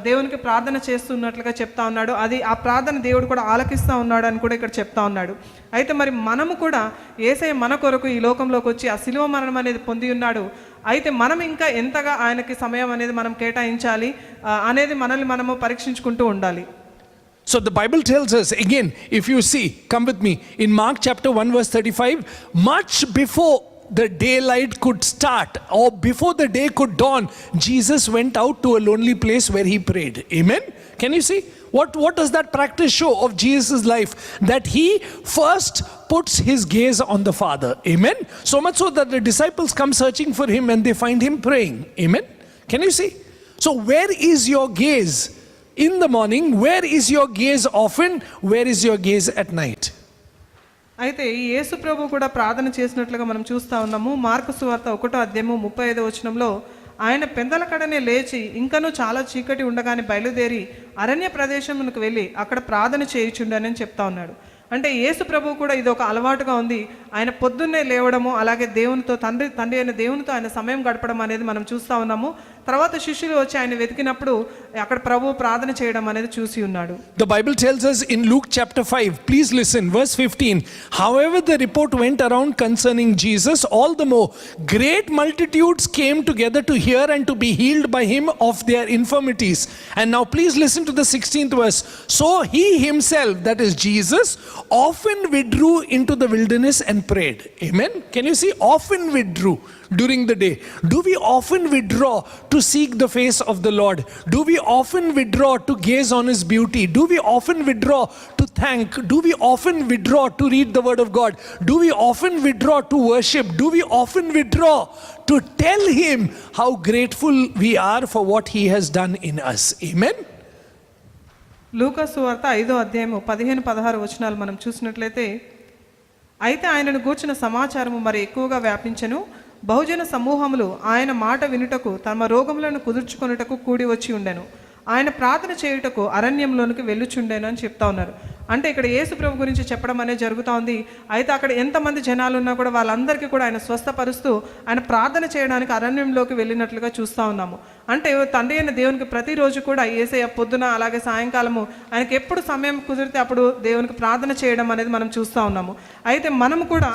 Speaker 2: దేవునికి ప్రార్థన చేస్తున్నట్లుగా చెప్తా ఉన్నాడు. అది ఆ ప్రార్థన దేవుడు కూడా ఆలకిస్తూ ఉన్నాడు అని కూడా ఇక్కడ చెప్తా ఉన్నాడు. అయితే మరి మనము కూడా యేసయ్య మన కొరకు ఈ లోకంలోకి వచ్చి ఆ శిలువ మరణం అనేది పొంది ఉన్నాడు. అయితే మనం ఇంకా ఎంతగా ఆయనకి సమయం అనేది మనం కేటాయించాలి అనేది మనల్ని మనము పరీక్షించుకుంటూ ఉండాలి.
Speaker 1: So the Bible tells us again, if you see, come with me, in Mark chapter 1 verse 35, much before the daylight could start or before the day could dawn, Jesus went out to a lonely place where he prayed. Amen. Can you see? What does that practice show of Jesus' life? That he first puts his gaze on the Father. Amen. So much so that the disciples come searching for him and they find him praying. Amen. Can you see? So where is your gaze in the morning? Where is your gaze often? Where is your gaze at night?
Speaker 2: అయితే ఈ యేసు ప్రభు కూడా ప్రార్థన చేసినట్లుగా మనం చూస్తా ఉన్నాము. మార్కు సువార్త 1:35 ఆయన పెందల కడనే లేచి ఇంకనూ చాలా చీకటి ఉండగానే బయలుదేరి అరణ్య ప్రదేశమునకు వెళ్ళి అక్కడ ప్రార్థన చేయుచుండని చెప్తా ఉన్నాడు. అంటే యేసు ప్రభు కూడా ఇది ఒక అలవాటుగా ఉంది. ఆయన పొద్దున్నే లేవడము, అలాగే దేవునితో తండ్రి అయిన దేవునితో ఆయన సమయం గడపడం అనేది మనం చూస్తూ ఉన్నాము. తర్వాత శిష్యులు వచ్చి ఆయన వెతికినప్పుడు అక్కడ ప్రభు ప్రార్థన చేయడం అనేది చూసి ఉన్నాడు.
Speaker 1: The Bible tells us in Luke chapter 5, please listen, verse 15. However, the report went around concerning Jesus, all the more great multitudes came together to hear and to be healed by him of their infirmities. And now please listen to the 16th verse. So he himself, that is Jesus, often withdrew into the wilderness and prayed. Amen. Can you see? Often withdrew during the day. Do we often withdraw to seek the face of the Lord? Do we often withdraw to gaze on his beauty? Do we often withdraw to thank? Do we often withdraw to read the word of God? Do we often withdraw to worship? Do we often withdraw to tell him how grateful we are for what he has done in us? Amen.
Speaker 2: లూకా సువార్త 5:15-16 మనం చూసినట్లయితే, అయితే ఆయనను గూర్చిన సమాచారము మరి ఎక్కువగా వ్యాపించెను. బహుజన సమూహములు ఆయన మాట వినుటకు తమ రోగములను కుదుర్చుకొనుటకు కూడి వచ్చి ఉండెను. ఆయన ప్రార్థన చేయుటకు అరణ్యంలోనికి వెళ్ళుచుండెను అని చెప్తా ఉన్నారు. అంటే ఇక్కడ యేసు ప్రభు గురించి చెప్పడం అనేది జరుగుతూ ఉంది. అయితే అక్కడ ఎంతమంది జనాలు ఉన్నా కూడా వాళ్ళందరికీ కూడా ఆయన స్వస్థపరుస్తూ ఆయన ప్రార్థన చేయడానికి అరణ్యంలోకి వెళ్ళినట్లుగా చూస్తూ ఉన్నాము. అంటే తండ్రి అయిన దేవునికి ప్రతిరోజు కూడా యేసయ్య పొద్దున అలాగే సాయంకాలము ఆయనకి ఎప్పుడు సమయం కుదిరితే అప్పుడు దేవునికి ప్రార్థన చేయడం అనేది మనం చూస్తూ ఉన్నాము. అయితే మనము కూడా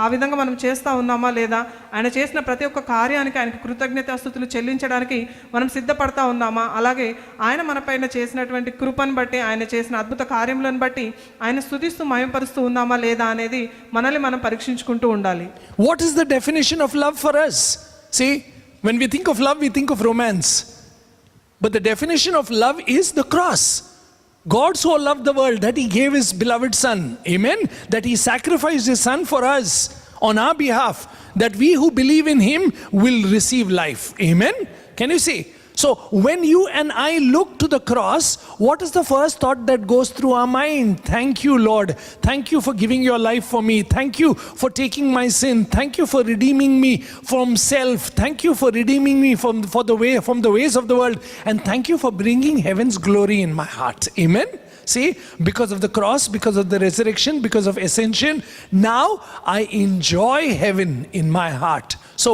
Speaker 2: ఆ విధంగా మనం చేస్తూ ఉన్నామా లేదా? ఆయన చేసిన ప్రతి ఒక్క కార్యానికి ఆయనకి కృతజ్ఞతాస్తుతులు చెల్లించడానికి మనం సిద్ధపడతా ఉన్నామా? అలాగే ఆయన మన పైన చేసినటువంటి కృపను బట్టి, ఆయన చేసిన అద్భుత కార్యములను బట్టి ఆయన స్తుతిస్తూ మహిమపరుస్తూ ఉన్నామా లేదా అనేది మనల్ని మనం పరీక్షించుకుంటూ ఉండాలి.
Speaker 1: What is the definition of love for us? See, when we think of love, we think of romance. But the definition of love is the cross. God so loved the world that he gave his beloved son. Amen. That he sacrificed his son for us on our behalf, that we who believe in him will receive life. Amen. Can you see? So when you and I look to the cross, what is the first thought that goes through our mind? Thank you, Lord. Thank you for giving your life for me. Thank you for taking my sin. Thank you for redeeming me from self. Thank you for redeeming me from the ways of the world. And thank you for bringing heaven's glory in my heart. Amen. See, because of the cross, because of the resurrection, because of ascension, now I enjoy heaven in my heart. So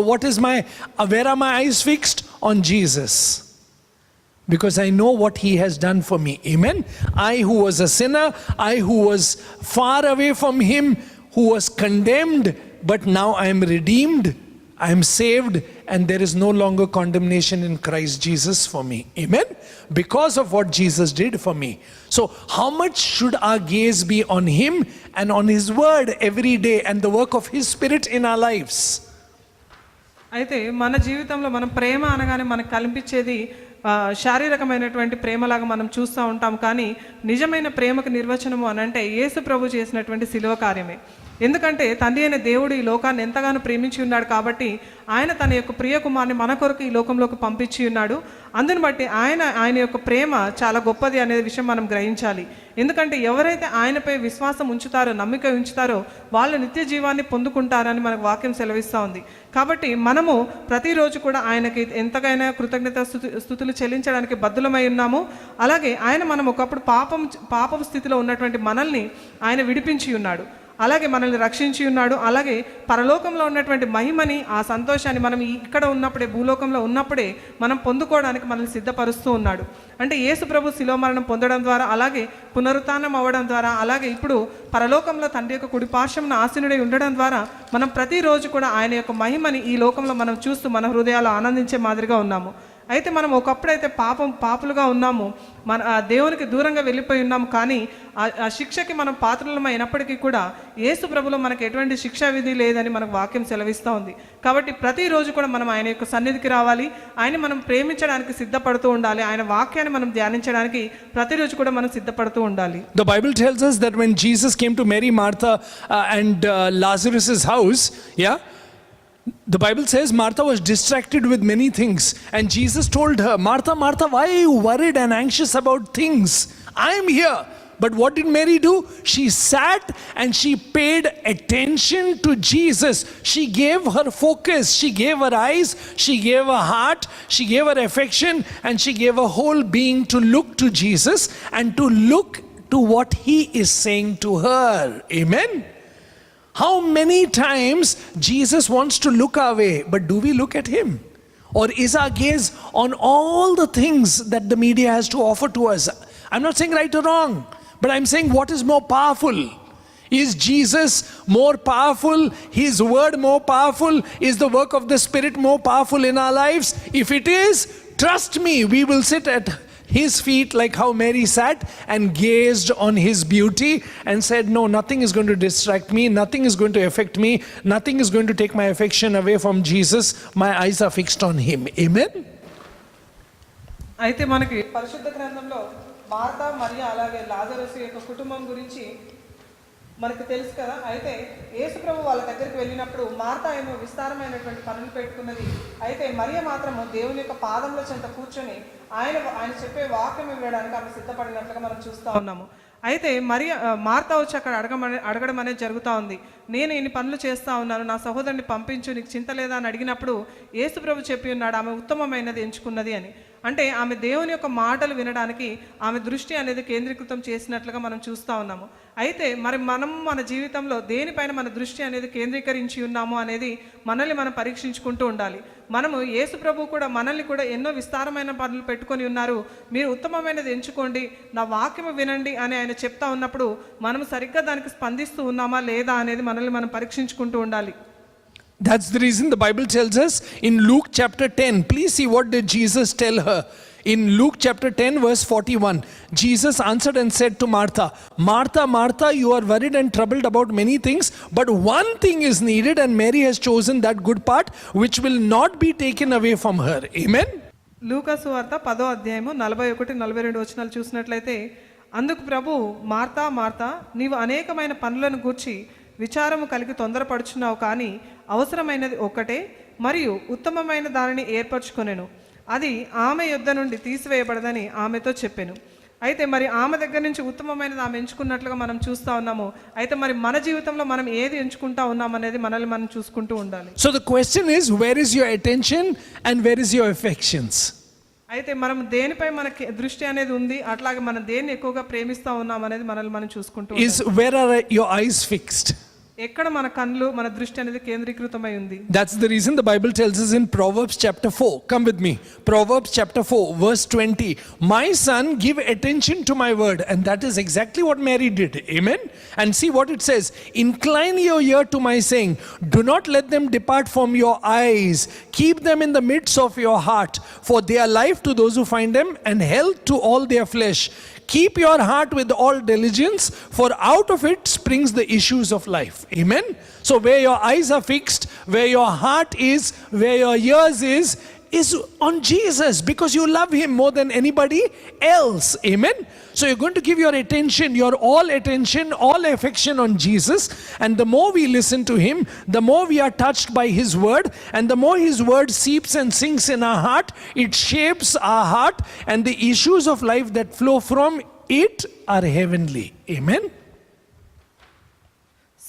Speaker 1: where are my eyes fixed? On Jesus. Because I know what he has done for me. Amen. I who was a sinner, I who was far away from him, who was condemned, but now I am redeemed, I am saved, and there is no longer condemnation in Christ Jesus for me. Amen. Because of what Jesus did for me. So how much should our gaze be on him and on his word every day and the work of his spirit in our lives?
Speaker 2: అయితే మన జీవితంలో మనం ప్రేమ అనగానే మనకు కనిపించేది శారీరకమైనటువంటి ప్రేమలాగా మనం చూస్తూ ఉంటాం. కానీ నిజమైన ప్రేమకు నిర్వచనము అని అంటే యేసు ప్రభు చేసినటువంటి శిలువ కార్యమే. ఎందుకంటే తండ్రి అయిన దేవుడు ఈ లోకాన్ని ఎంతగానో ప్రేమించి ఉన్నాడు కాబట్టి ఆయన తన యొక్క ప్రియ కుమారుని మన కొరకు ఈ లోకంలోకి పంపించి ఉన్నాడు. అందుని బట్టి ఆయన యొక్క ప్రేమ చాలా గొప్పది అనే విషయం మనం గ్రహించాలి. ఎందుకంటే ఎవరైతే ఆయనపై విశ్వాసం ఉంచుతారో, నమ్మిక ఉంచుతారో వాళ్ళు నిత్య జీవాన్ని పొందుకుంటారని మనకు వాక్యం సెలవిస్తూ ఉంది. కాబట్టి మనము ప్రతిరోజు కూడా ఆయనకి ఎంతకైనా కృతజ్ఞత స్తుతులు చెల్లించడానికి బద్దులమై ఉన్నాము. అలాగే మనం ఒకప్పుడు పాపం స్థితిలో ఉన్నటువంటి మనల్ని ఆయన విడిపించి ఉన్నాడు, అలాగే మనల్ని రక్షించి ఉన్నాడు. అలాగే పరలోకంలో ఉన్నటువంటి మహిమని, ఆ సంతోషాన్ని మనం ఇక్కడ ఉన్నప్పుడే, భూలోకంలో ఉన్నప్పుడే మనం పొందుకోవడానికి మనల్ని సిద్ధపరుస్తూ ఉన్నాడు. అంటే యేసు ప్రభు శిలువ మరణం పొందడం ద్వారా, అలాగే పునరుత్థానం అవ్వడం ద్వారా, అలాగే ఇప్పుడు పరలోకంలో తండ్రి యొక్క కుడి పార్శ్వమున ఆసీనుడై ఉండడం ద్వారా మనం ప్రతిరోజు కూడా ఆయన యొక్క మహిమని ఈ లోకంలో మనం చూస్తూ మన హృదయాలు ఆనందించే మాదిరిగా ఉన్నాము. అయితే మనం ఒకప్పుడైతే పాపులుగా ఉన్నాము, దేవునికి దూరంగా వెళ్ళిపోయి ఉన్నాము. కానీ ఆ శిక్షకి మనం పాత్రలమైనప్పటికీ కూడా యేసు ప్రభులో మనకు ఎటువంటి శిక్షా విధి లేదని మనకు వాక్యం సెలవిస్తూ ఉంది. కాబట్టి ప్రతిరోజు కూడా మనం ఆయన యొక్క సన్నిధికి రావాలి, ఆయన మనం ప్రేమించడానికి సిద్ధపడుతూ ఉండాలి, ఆయన వాక్యాన్ని మనం ధ్యానించడానికి ప్రతిరోజు కూడా మనం సిద్ధపడుతూ ఉండాలి.
Speaker 1: The Bible tells us that when Jesus came to Mary, Martha and Lazarus' house, the Bible says Martha was distracted with many things, and Jesus told her, Martha, Martha, why are you worried and anxious about things? I am here. But what did Mary do? She sat and she paid attention to Jesus. She gave her focus, she gave her eyes, she gave her heart, she gave her affection, and she gave her whole being to look to Jesus and to look to what he is saying to her. Amen. How many times Jesus wants to look our way, but do we look at him? Or is our gaze on all the things that the media has to offer to us? I'm not saying right or wrong, but I'm saying what is more powerful? Is Jesus more powerful? His word more powerful? Is the work of the Spirit more powerful in our lives? If it is, trust me, we will sit at his feet like how Mary sat and gazed on his beauty and said, no, nothing is going to distract me, nothing is going to affect me, nothing is going to take my affection away from Jesus. My eyes are fixed on him. Amen.
Speaker 2: అయితే మనకి పరిశుద్ధ గ్రంథంలో మార్తా మరియా అలాగే లాజరసు యొక్క కుటుంబం గురించి మనకు తెలుసు కదా. అయితే యేసు ప్రభు వాళ్ళ దగ్గరికి వెళ్ళినప్పుడు మార్తా ఏమో విస్తారమైనటువంటి పనులు పెట్టుకున్నది. అయితే మరియ మాత్రము దేవుని యొక్క పాదంలో చెంత కూర్చొని ఆయన చెప్పే వాక్యం వినడానికి ఆమె సిద్ధపడినట్లుగా మనం చూస్తూ ఉన్నాము. అయితే మార్తా వచ్చి అక్కడ అడగడం అనేది జరుగుతూ ఉంది. నేను ఇన్ని పనులు చేస్తూ ఉన్నాను, నా సహోదరుని పంపించు, నీకు చింత లేదా అని అడిగినప్పుడు యేసు ప్రభు చెప్పి ఉన్నాడు ఆమె ఉత్తమమైనది ఎంచుకున్నది అని. అంటే ఆమె దేవుని యొక్క మాటలు వినడానికి ఆమె దృష్టి అనేది కేంద్రీకృతం చేసినట్లుగా మనం చూస్తూ ఉన్నాము. అయితే మనం మన జీవితంలో దేనిపైన మన దృష్టి అనేది కేంద్రీకరించి ఉన్నాము అనేది మనల్ని మనం పరీక్షించుకుంటూ ఉండాలి. మనము యేసు ప్రభు కూడా మనల్ని కూడా ఎన్నో విస్తారమైన పనులు పెట్టుకొని ఉన్నారు, మీరు ఉత్తమమైనది ఎంచుకోండి, నా వాక్యము వినండి అని ఆయన చెప్తా ఉన్నప్పుడు మనం సరిగ్గా దానికి స్పందిస్తూ ఉన్నామా లేదా అనేది మనల్ని మనం పరీక్షించుకుంటూ ఉండాలి.
Speaker 1: That's the reason the Bible tells us in Luke chapter 10. Please see what did Jesus tell her. In Luke chapter 10 verse 41, Jesus answered and said to Martha, Martha, Martha, you are worried and troubled about many things, but one thing is needed, and Mary has chosen that good part which will not be taken away from her. Amen.
Speaker 2: లూకా సువార్త 10వ అధ్యాయము 41-42 వచనాలు చూసినట్లయితే, అందుకు ప్రభు, మార్తా మార్తా, నీవు అనేకమైన పనులను గూర్చి విచారము కలిగి తొందరపడుచున్నావు, కానీ అవసరమైనది ఒక్కటే, మరియు ఉత్తమమైన దానిని ఏర్పరచుకొనెను, అది ఆమె యొద్ద నుండి తీసివేయబడదని ఆమెతో చెప్పాను. అయితే మరి ఆమె దగ్గర నుంచి ఉత్తమమైనది ఆమె ఎంచుకున్నట్లుగా మనం చూస్తూ ఉన్నాము. అయితే మరి మన జీవితంలో మనం ఏది ఎంచుకుంటా ఉన్నాం అనేది మనల్ని మనం చూసుకుంటూ ఉండాలి.
Speaker 1: So the question is, where is your attention and where is your affections?
Speaker 2: అయితే మనం దేనిపై మనకి దృష్టి అనేది ఉంది, అట్లాగే మనం దేన్ని ఎక్కువగా ప్రేమిస్తా ఉన్నాం అనేది మనల్ని మనం చూసుకుంటూ ఉండాలి.
Speaker 1: Is where are your eyes fixed?
Speaker 2: ఎక్కడ మన కళ్ళు మన దృష్టి అనేది కేంద్రీకృతమై ఉంది.
Speaker 1: That's the reason the Bible tells us in Proverbs chapter 4. Come with me. Proverbs chapter 4 verse 20. My son, give attention to my word. And that is exactly what Mary did. Amen. And see what it says. Incline your ear to my saying. Do not let them depart from your eyes. Keep them in the midst of your heart. For they are life to those who find them and health to all their flesh. Keep your heart with all diligence, for out of it springs the issues of life. Amen. So where your eyes are fixed, where your heart is, where your ears is on Jesus, because you love him more than anybody else. Amen. So you're going to give your attention, your all attention, all affection on Jesus, and the more we listen to him, the more we are touched by his word, and the more his word seeps and sinks in our heart, it shapes our heart, and the issues of life that flow from it are heavenly. Amen.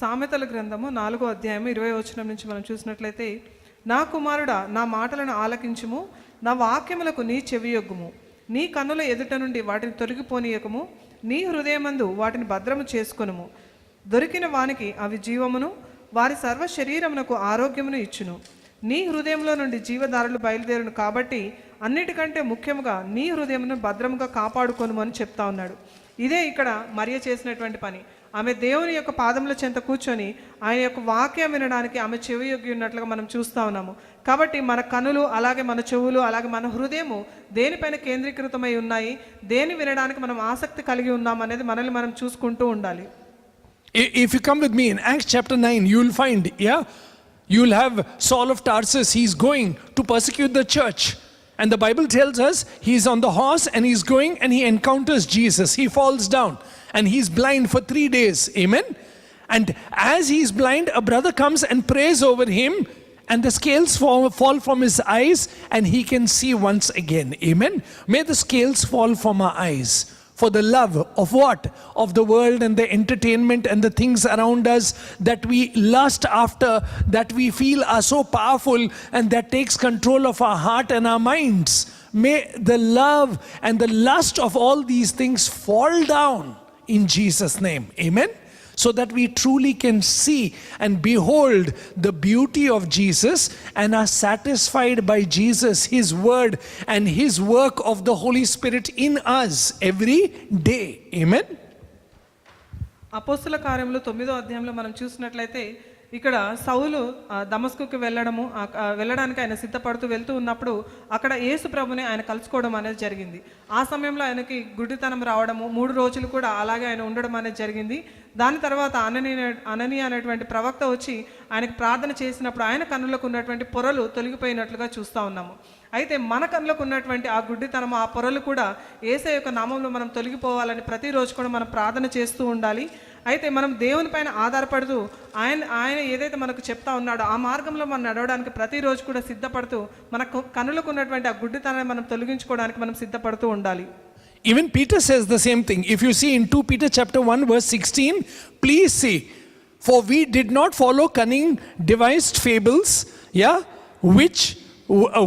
Speaker 2: సామెతల గ్రంథము 4వ అధ్యాయము 20వ వచనం నుంచి మనం చూసినట్లయితే, నా కుమారుడా, నా మాటలను ఆలకించుము, నా వాక్యములకు నీ చెవియొగ్గుము, నీ కన్నుల ఎదుట నుండి వాటిని తొలగిపోనీయకము, నీ హృదయమందు వాటిని భద్రము చేసుకొనుము, దొరికిన వానికి అవి జీవమును, వారి సర్వ శరీరమునకు ఆరోగ్యమును ఇచ్చును. నీ హృదయంలో నుండి జీవధారలు బయలుదేరును, కాబట్టి అన్నిటికంటే ముఖ్యముగా నీ హృదయమును భద్రముగా కాపాడుకొనుము అని చెప్తా ఉన్నాడు. ఇదే ఇక్కడ మరియ చేసినటువంటి పని. ఆమె దేవుని యొక్క పాదముల చెంత కూర్చొని ఆయన యొక్క వాక్యం వినడానికి ఆమె చెవి యొగ్గి ఉన్నట్లుగా మనం చూస్తూ ఉన్నాము. కాబట్టి మన కనులు, అలాగే మన చెవులు, అలాగే మన హృదయము దేనిపైన కేంద్రీకృతమై ఉన్నాయి, దేని వినడానికి మనం ఆసక్తి కలిగి ఉన్నాం అనేది మనల్ని మనం చూసుకుంటూ ఉండాలి.
Speaker 1: If you come with me in Acts chapter 9, you will find, you'll have Saul of Tarsus. He's going to persecute the church. And the Bible tells us he's on the horse and he's going and he encounters Jesus. He falls down and he's blind for 3 days. Amen. And as he's blind, a brother comes and prays over him, and the scales fall from his eyes and he can see once again. Amen. May the scales fall from our eyes For the love of what? Of the world and the entertainment and the things around us that we lust after, that we feel are so powerful and that takes control of our heart and our minds. May the love and the lust of all these things fall down in Jesus' name. Amen. So that we truly can see and behold the beauty of Jesus and are satisfied by Jesus, His word and His work of the Holy Spirit in us every day. Amen.
Speaker 2: అపోస్తుల కార్యములు 9వ అధ్యాయంలో మనం చూసినట్లయితే ఇక్కడ సౌలు దమస్కుకి వెళ్ళడానికి ఆయన సిద్ధపడుతూ వెళ్తూ ఉన్నప్పుడు అక్కడ యేసు ప్రభుని ఆయన కలుసుకోవడం అనేది జరిగింది. ఆ సమయంలో ఆయనకి గుడ్డితనం రావడము, 3 రోజులు కూడా అలాగే ఆయన ఉండడం అనేది జరిగింది. దాని తర్వాత అననీయ అనేటువంటి ప్రవక్త వచ్చి ఆయనకు ప్రార్థన చేసినప్పుడు ఆయన కన్నులకు ఉన్నటువంటి పొరలు తొలగిపోయినట్లుగా చూస్తూ ఉన్నాము. అయితే మన కన్నులకు ఉన్నటువంటి ఆ గుడ్డితనం, ఆ పొరలు కూడా యేసయ్య యొక్క నామంలో మనం తొలగిపోవాలని ప్రతిరోజు కూడా మనం ప్రార్థన చేస్తూ ఉండాలి. అయితే మనం దేవుని పైన ఆధారపడుతూ ఆయన ఏదైతే మనకు చెప్తా ఉన్నాడో ఆ మార్గంలో మనం నడవడానికి ప్రతిరోజు కూడా సిద్ధపడుతూ మన కన్నులకు ఉన్నటువంటి ఆ గుడ్డితనాన్ని మనం తొలగించుకోవడానికి మనం సిద్ధపడుతూ ఉండాలి.
Speaker 1: Even Peter says the same thing. If you see in 2 Peter chapter 1 verse 16, please see, for we did not follow cunning devised fables, which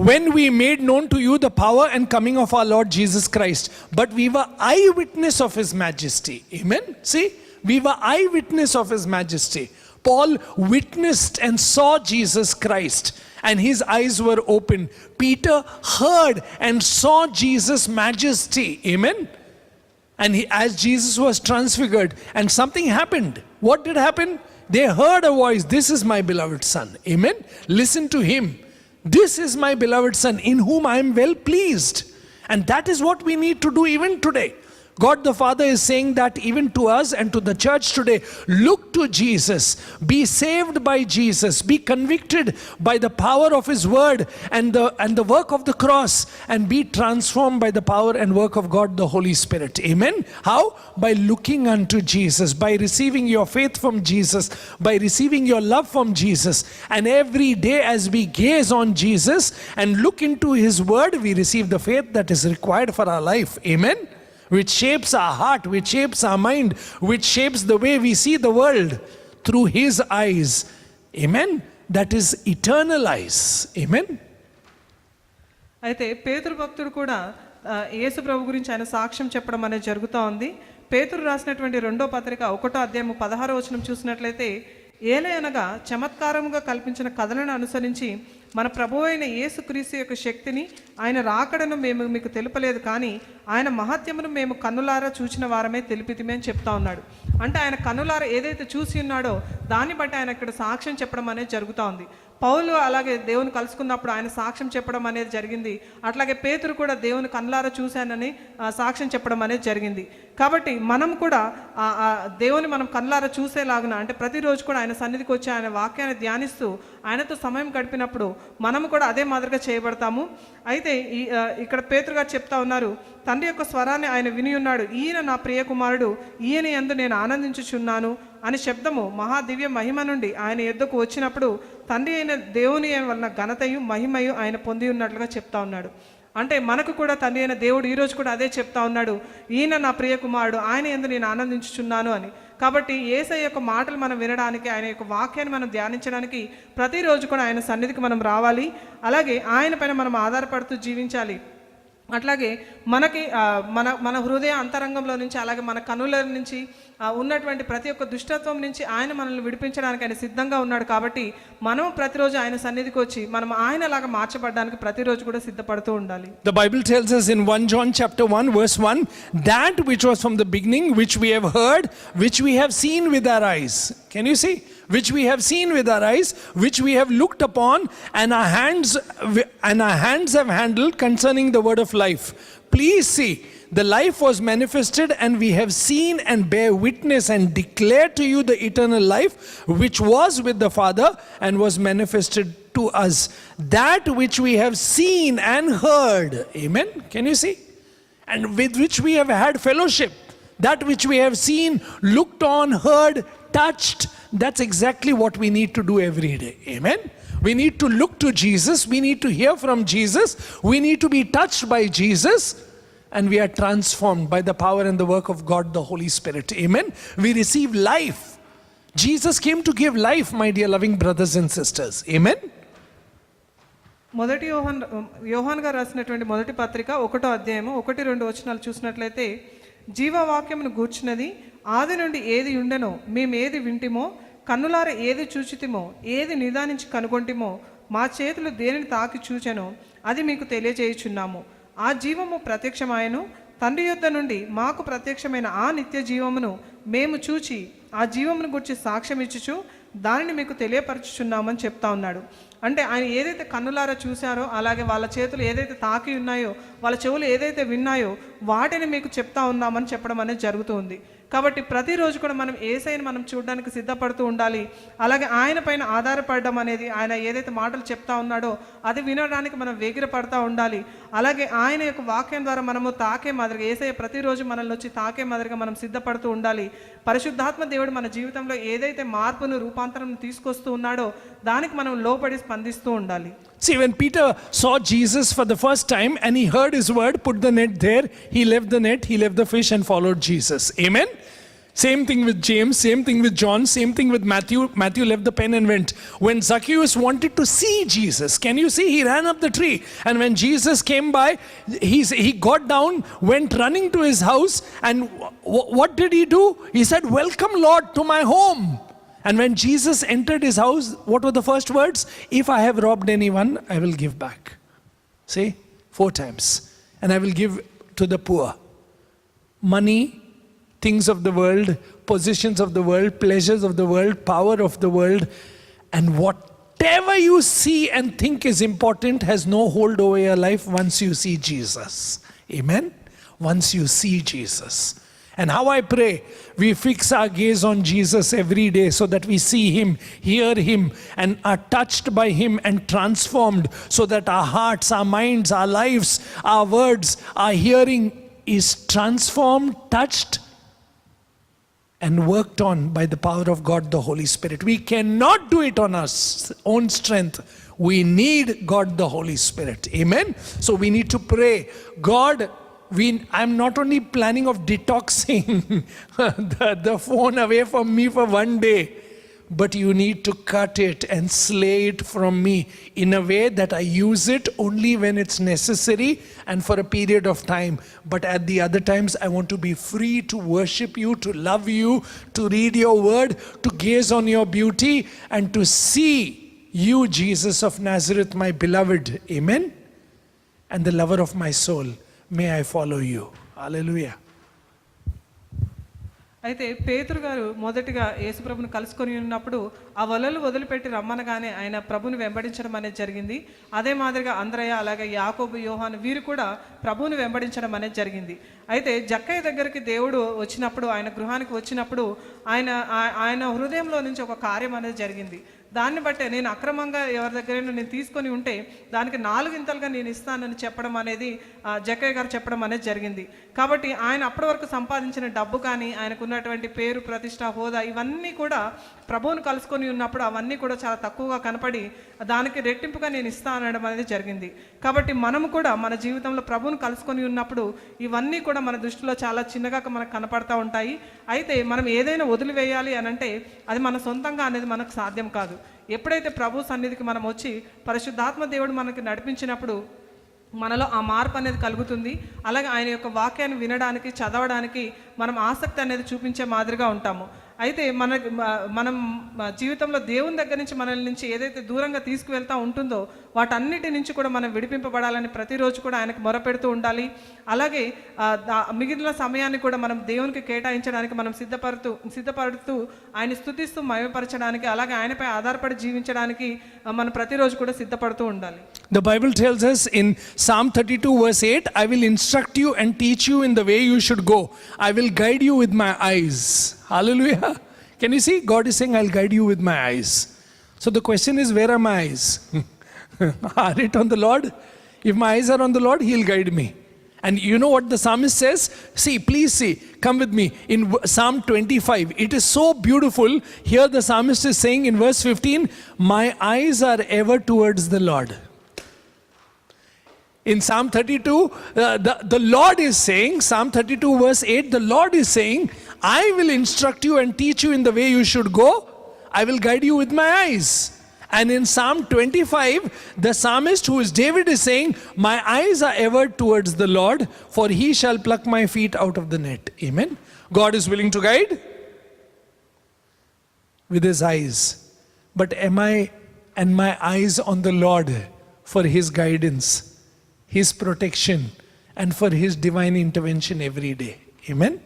Speaker 1: when we made known to you the power and coming of our Lord Jesus Christ, but we were eyewitness of His majesty. Amen. See, we were eyewitness of His majesty. Paul witnessed and saw Jesus Christ and his eyes were open. Peter heard and saw Jesus' majesty. Amen. And as Jesus was transfigured and something happened. What did happen? They heard a voice. This is my beloved son. Amen. Listen to him. This is my beloved son in whom I am well pleased. And that is what we need to do even today. God the Father is saying that even to us and to the church today, look to Jesus, be saved by Jesus, be convicted by the power of His word and the work of the cross, and be transformed by the power and work of God the Holy Spirit. Amen. How? By looking unto Jesus, by receiving your faith from Jesus, by receiving your love from Jesus, and every day as we gaze on Jesus and look into His word, we receive the faith that is required for our life. Amen. Which shapes our heart, which shapes our mind, which shapes the way we see the world through His eyes. Amen. That is eternal eyes. Amen.
Speaker 2: అయితే పేతురు భక్తుడు కూడా యేసు ప్రభు గురించి ఆయన సాక్ష్యం చెప్పడం అనేది జరుగుతూ ఉంది. పేతురు రాసినటువంటి 2వ పత్రిక 1వ అధ్యాయము 16వ వచనం చూసినట్లయితే, ఏలయనగా చమత్కారముగా కల్పించిన కథలను అనుసరించి మన ప్రభువు అయిన యేసుక్రీస్తు యొక్క శక్తిని, ఆయన రాకడను మేము మీకు తెలుపలేదు, కానీ ఆయన మహత్యమును మేము కన్నులారా చూచిన వారమే తెలిపితిమే అని చెప్తా ఉన్నాడు. అంటే ఆయన కన్నులారా ఏదైతే చూసి ఉన్నాడో దాన్ని బట్టి ఆయన ఇక్కడ సాక్ష్యం చెప్పడం అనేది జరుగుతూ ఉంది. పౌలు అలాగే దేవుని కలుసుకున్నప్పుడు ఆయన సాక్ష్యం చెప్పడం అనేది జరిగింది. అట్లాగే పేతురు కూడా దేవుని కన్నులారా చూశానని సాక్ష్యం చెప్పడం అనేది జరిగింది. కాబట్టి మనం కూడా దేవుని మనం కన్నులారా చూసేలాగున, అంటే ప్రతిరోజు కూడా ఆయన సన్నిధికి వచ్చి ఆయన వాక్యాన్ని ధ్యానిస్తూ ఆయనతో సమయం గడిపినప్పుడు మనము కూడా అదే మాదిరిగా చేయబడతాము. అయితే ఇక్కడ పేతురు గారు చెప్తా ఉన్నారు, తండ్రి యొక్క స్వరాన్ని ఆయన విని ఉన్నాడు, ఈయన నా ప్రియ కుమారుడు, ఈయన యందు నేను ఆనందించుచున్నాను అని శబ్దము మహాదివ్య మహిమ నుండి ఆయన యొద్దకు వచ్చినప్పుడు తండ్రి అయిన దేవుని వలన ఘనతయు మహిమయు ఆయన పొంది ఉన్నట్లుగా చెప్తా ఉన్నాడు. అంటే మనకు కూడా తండ్రి అయిన దేవుడు ఈరోజు కూడా అదే చెప్తా ఉన్నాడు, ఈయన నా ప్రియ కుమారుడు, ఆయన యందు నేను ఆనందించుచున్నాను అని. కాబట్టి యేసయ్య యొక్క మాటలు మనం వినడానికి, ఆయన యొక్క వాక్యాన్ని మనం ధ్యానించడానికి ప్రతిరోజు కూడా ఆయన సన్నిధికి మనం రావాలి. అలాగే ఆయన పైన మనం ఆధారపడుతూ జీవించాలి. అట్లాగే మనకి మన హృదయ అంతరంగంలో నుంచి, అలాగే మన కనుల నుంచి ఉన్నటువంటి ప్రతి ఒక్క దుష్టత్వం నుంచి ఆయన మనల్ని విడిపించడానికి ఆయన సిద్ధంగా ఉన్నాడు. కాబట్టి మనం ప్రతిరోజు ఆయన సన్నిధికి వచ్చి మనం ఆయనలాగా మార్చబడడానికి ప్రతిరోజు కూడా సిద్ధపడుతూ ఉండాలి.
Speaker 1: The Bible tells us in 1 John chapter 1 verse 1, that which was from the beginning, which we have heard, which we have seen with our eyes. Can you see? Which we have seen with our eyes, which we have looked upon, and our hands have handled concerning the word of life. Please see, the life was manifested, and we have seen and bear witness and declare to you the eternal life, which was with the Father and was manifested to us. That which we have seen and heard. Amen. Can you see? And with which we have had fellowship. That which we have seen, looked on, heard, touched. That's exactly what we need to do every day. Amen. We need to look to Jesus. We need to hear from Jesus. We need to be touched by Jesus. and we are transformed by the power and the work of God, the Holy Spirit. Amen. We receive life. Jesus came to give life, my dear loving brothers and sisters. Amen.
Speaker 2: మొదటి యోహాన్ గారు రాసినటువంటి మొదటి పత్రిక 1వ అధ్యాయము 1-2 వచనాలు చూసినట్లయితే, జీవవాక్యమును గూర్చినది ఆది నుండి ఏది ఉండెనో మేము ఏది వింటిమో, కన్నులార ఏది చూచితిమో, ఏది నిదానించి కనుగొంటిమో, మా చేతులు దేనిని తాకి చూచెనో అది మీకు తెలియజేయుచున్నాము. ఆ జీవము ప్రత్యక్షమాయను, తండ్రి యొద్ద నుండి మాకు ప్రత్యక్షమైన ఆ నిత్య జీవమును మేము చూచి ఆ జీవమును గురించి సాక్ష్యం ఇచ్చుచు దానిని మీకు తెలియపరచుచున్నామని చెప్తా ఉన్నాడు. అంటే ఆయన ఏదైతే కన్నులారా చూశారో, అలాగే వాళ్ళ చేతులు ఏదైతే తాకి ఉన్నాయో, వాళ్ళ చెవులు ఏదైతే విన్నాయో వాటిని మీకు చెప్తా ఉన్నామని చెప్పడం అనేది జరుగుతుంది. కాబట్టి ప్రతిరోజు కూడా మనం యేసయ్యను మనం చూడడానికి సిద్ధపడుతూ ఉండాలి. అలాగే ఆయన పైన ఆధారపడడం అనేది, ఆయన ఏదైతే మాటలు చెప్తా ఉన్నాడో అది వినడానికి మనం వేగిరపడతా ఉండాలి. అలాగే ఆయన యొక్క వాక్యం ద్వారా మనము తాకే మాదిరిగా, యేసయ్య ప్రతిరోజు మనల్ని వచ్చి తాకే మాదిరిగా మనం సిద్ధపడుతూ ఉండాలి. పరిశుద్ధాత్మ దేవుడు మన జీవితంలో ఏదైతే మార్పును, రూపాంతరం తీసుకొస్తూ ఉన్నాడో దానికి మనం లోపడి స్పందిస్తూ ఉండాలి.
Speaker 1: See, when Peter saw Jesus for the first time and he heard his word, put the net there, he left the net, he left the fish and followed Jesus. Amen. Same thing with James, same thing with John, same thing with Matthew. Matthew left the pen and went. When Zacchaeus wanted to see Jesus, can you see, he ran up the tree, and when Jesus came by, he got down, went running to his house, and what did he do? He said, "Welcome, Lord, to my home." And when Jesus entered his house, what were the first words? "If I have robbed anyone, I will give back." See, 4 times. "And I will give to the poor." Money, things of the world, positions of the world, pleasures of the world, power of the world, and whatever you see and think is important has no hold over your life once you see Jesus. Amen? Once you see Jesus. And how I pray we fix our gaze on Jesus every day so that we see him, hear him, and are touched by him and transformed, so that our hearts, our minds, our lives, our words, our hearing is transformed, touched, and worked on by the power of God, the Holy Spirit. We cannot do it on our own strength. We need God, the Holy Spirit. Amen? So we need to pray, God, I'm not only planning of detoxing the phone away from me for one day, but you need to cut it and slay it from me in a way that I use it only when it's necessary and for a period of time. But at the other times, I want to be free to worship you, to love you, to read your word, to gaze on your beauty, and to see you, Jesus of Nazareth, my beloved. Amen? And the lover of my soul. May I follow you. Hallelujah.
Speaker 2: అయితే పేతురు గారు మొదటిగా యేసుప్రభుని కలుసుకొని ఉన్నప్పుడు ఆ వలలు వదిలిపెట్టి రమ్మనగానే ఆయన ప్రభుని వెంబడించడం అనేది జరిగింది. అదే మాదిరిగా అంద్రయ, అలాగే యాకోబు, యోహాను వీరు కూడా ప్రభువుని వెంబడించడం అనేది జరిగింది. అయితే జక్కయ్య దగ్గరికి దేవుడు వచ్చినప్పుడు, ఆయన గృహానికి వచ్చినప్పుడు ఆయన హృదయంలో నుంచి ఒక కార్యం అనేది జరిగింది. దాన్ని బట్టే నేను అక్రమంగా ఎవరి దగ్గరైనా నేను తీసుకొని ఉంటే దానికి 4 ఇంతలుగా నేను ఇస్తానని చెప్పడం అనేది జక్కయ్య గారు చెప్పడం అనేది జరిగింది. కాబట్టి ఆయన అప్పటి వరకు సంపాదించిన డబ్బు కానీ, ఆయనకున్నటువంటి పేరు, ప్రతిష్ట, హోదా ఇవన్నీ కూడా ప్రభువును కలుసుకొని ఉన్నప్పుడు అవన్నీ కూడా చాలా తక్కువగా కనపడి దానికి రెట్టింపుగా నేను ఇస్తానడం అనేది జరిగింది. కాబట్టి మనము కూడా మన జీవితంలో ప్రభువును కలుసుకొని ఉన్నప్పుడు ఇవన్నీ కూడా మన దృష్టిలో చాలా చిన్నగా మనకు కనపడతా ఉంటాయి. అయితే మనం ఏదైనా వదిలివేయాలి అని అంటే అది మన సొంతంగా అనేది మనకు సాధ్యం కాదు. ఎప్పుడైతే ప్రభు సన్నిధికి మనం వచ్చి పరిశుద్ధాత్మ దేవుడు మనకి నడిపించినప్పుడు మనలో ఆ మార్పు అనేది కలుగుతుంది. అలాగే ఆయన యొక్క వాక్యాన్ని వినడానికి, చదవడానికి మనం ఆసక్తి అనేది చూపించే మాదిరిగా ఉంటాము. అయితే మనం జీవితంలో దేవుని దగ్గర నుంచి మనల్ని నుంచి ఏదైతే దూరంగా తీసుకువెళ్తూ ఉంటుందో వాటన్నిటి నుంచి కూడా మనం విడిపింపబడాలని ప్రతిరోజు కూడా ఆయనకు మొరపెడుతూ ఉండాలి. అలాగే మిగిలిన సమయాన్ని కూడా మనం దేవునికి కేటాయించడానికి మనం సిద్ధపడుతూ ఆయన స్తుతిస్తూ మహిమపరచడానికి, అలాగే ఆయనపై ఆధారపడి జీవించడానికి మనం ప్రతిరోజు కూడా సిద్ధపడుతూ ఉండాలి.
Speaker 1: The Bible tells us in Psalm 32 verse 8, I will instruct you and teach you in the way you should go. I will guide you with my eyes. Hallelujah. Can you see? God is saying, I'll guide you with my eyes. So the question is, where are my eyes? Are it on the Lord? If my eyes are on the Lord, he'll guide me. And you know what the psalmist says? See, please see, come with me. In Psalm 25, it is so beautiful. Here the psalmist is saying in verse 15, my eyes are ever towards the Lord. In Psalm 32, the Lord is saying, Psalm 32 verse 8, the Lord is saying, I will instruct you and teach you in the way you should go. I will guide you with my eyes. And in Psalm 25, the psalmist, who is David, is saying, my eyes are ever towards the Lord, for he shall pluck my feet out of the net. Amen. God is willing to guide with his eyes. But am I and my eyes on the Lord for his guidance, his protection, and for his divine intervention every day? Amen.